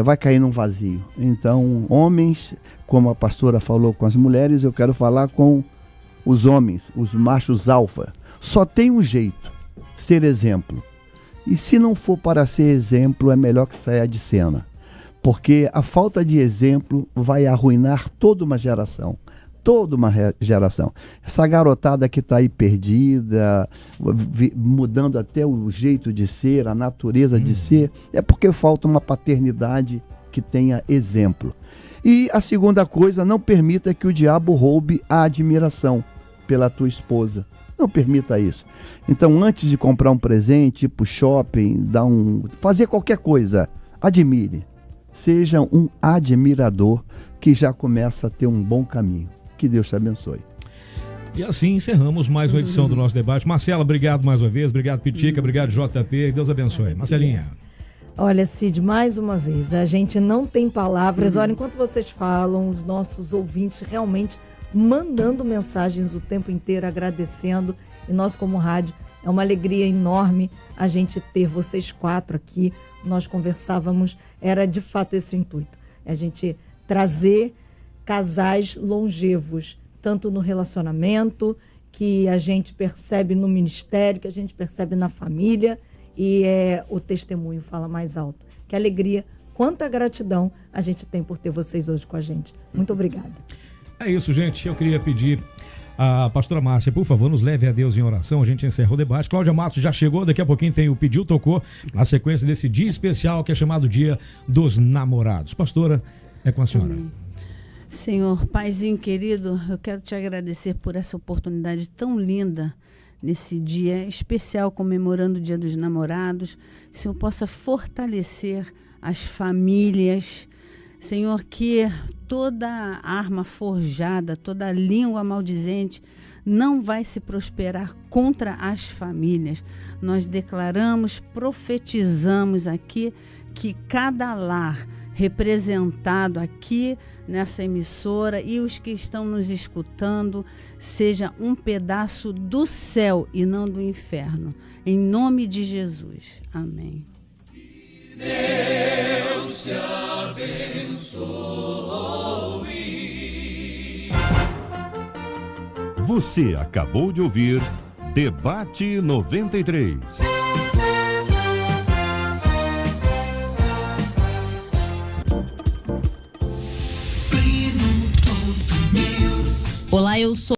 vai cair num vazio. Então, homens, como a pastora falou com as mulheres, eu quero falar com os homens, os machos alfa. Só tem um jeito: ser exemplo. E se não for para ser exemplo, é melhor que saia de cena. Porque a falta de exemplo vai arruinar toda uma geração. Toda uma geração. Essa garotada que está aí perdida, mudando até o jeito de ser, a natureza de ser, é porque falta uma paternidade que tenha exemplo. E a segunda coisa, não permita que o diabo roube a admiração pela tua esposa. Não permita isso. Então, antes de comprar um presente, ir pro shopping, fazer qualquer coisa, admire. Seja um admirador que já começa a ter um bom caminho. Que Deus te abençoe. E assim encerramos mais uma edição do nosso debate. Marcela, obrigado mais uma vez. Obrigado, Pitica. Obrigado, JP. Deus abençoe. Marcelinha. Olha, Cid, mais uma vez, a gente não tem palavras. Olha, enquanto vocês falam, os nossos ouvintes realmente mandando mensagens o tempo inteiro, agradecendo. E nós, como rádio, é uma alegria enorme a gente ter vocês quatro aqui. Nós conversávamos, era de fato esse o intuito. É a gente trazer casais longevos, tanto no relacionamento, que a gente percebe no ministério, que a gente percebe na família, e o testemunho fala mais alto. Que alegria, quanta gratidão a gente tem por ter vocês hoje com a gente. Muito obrigada. É isso, gente. Eu queria pedir a pastora Márcia, por favor, nos leve a Deus em oração. A gente encerra o debate. Cláudia Matos já chegou, daqui a pouquinho tem o Pediu, Tocou, na sequência desse dia especial que é chamado Dia dos Namorados. Pastora, é com a senhora. Amém. Senhor, Paizinho querido, eu quero te agradecer por essa oportunidade tão linda nesse dia especial comemorando o Dia dos Namorados. Que o Senhor possa fortalecer as famílias. Senhor, que toda arma forjada, toda língua maldizente não vai se prosperar contra as famílias. Nós declaramos, profetizamos aqui que cada lar representado aqui nessa emissora e os que estão nos escutando seja um pedaço do céu e não do inferno. Em nome de Jesus. Amém. Deus te abençoe. Você acabou de ouvir Debate 93. Olá, eu sou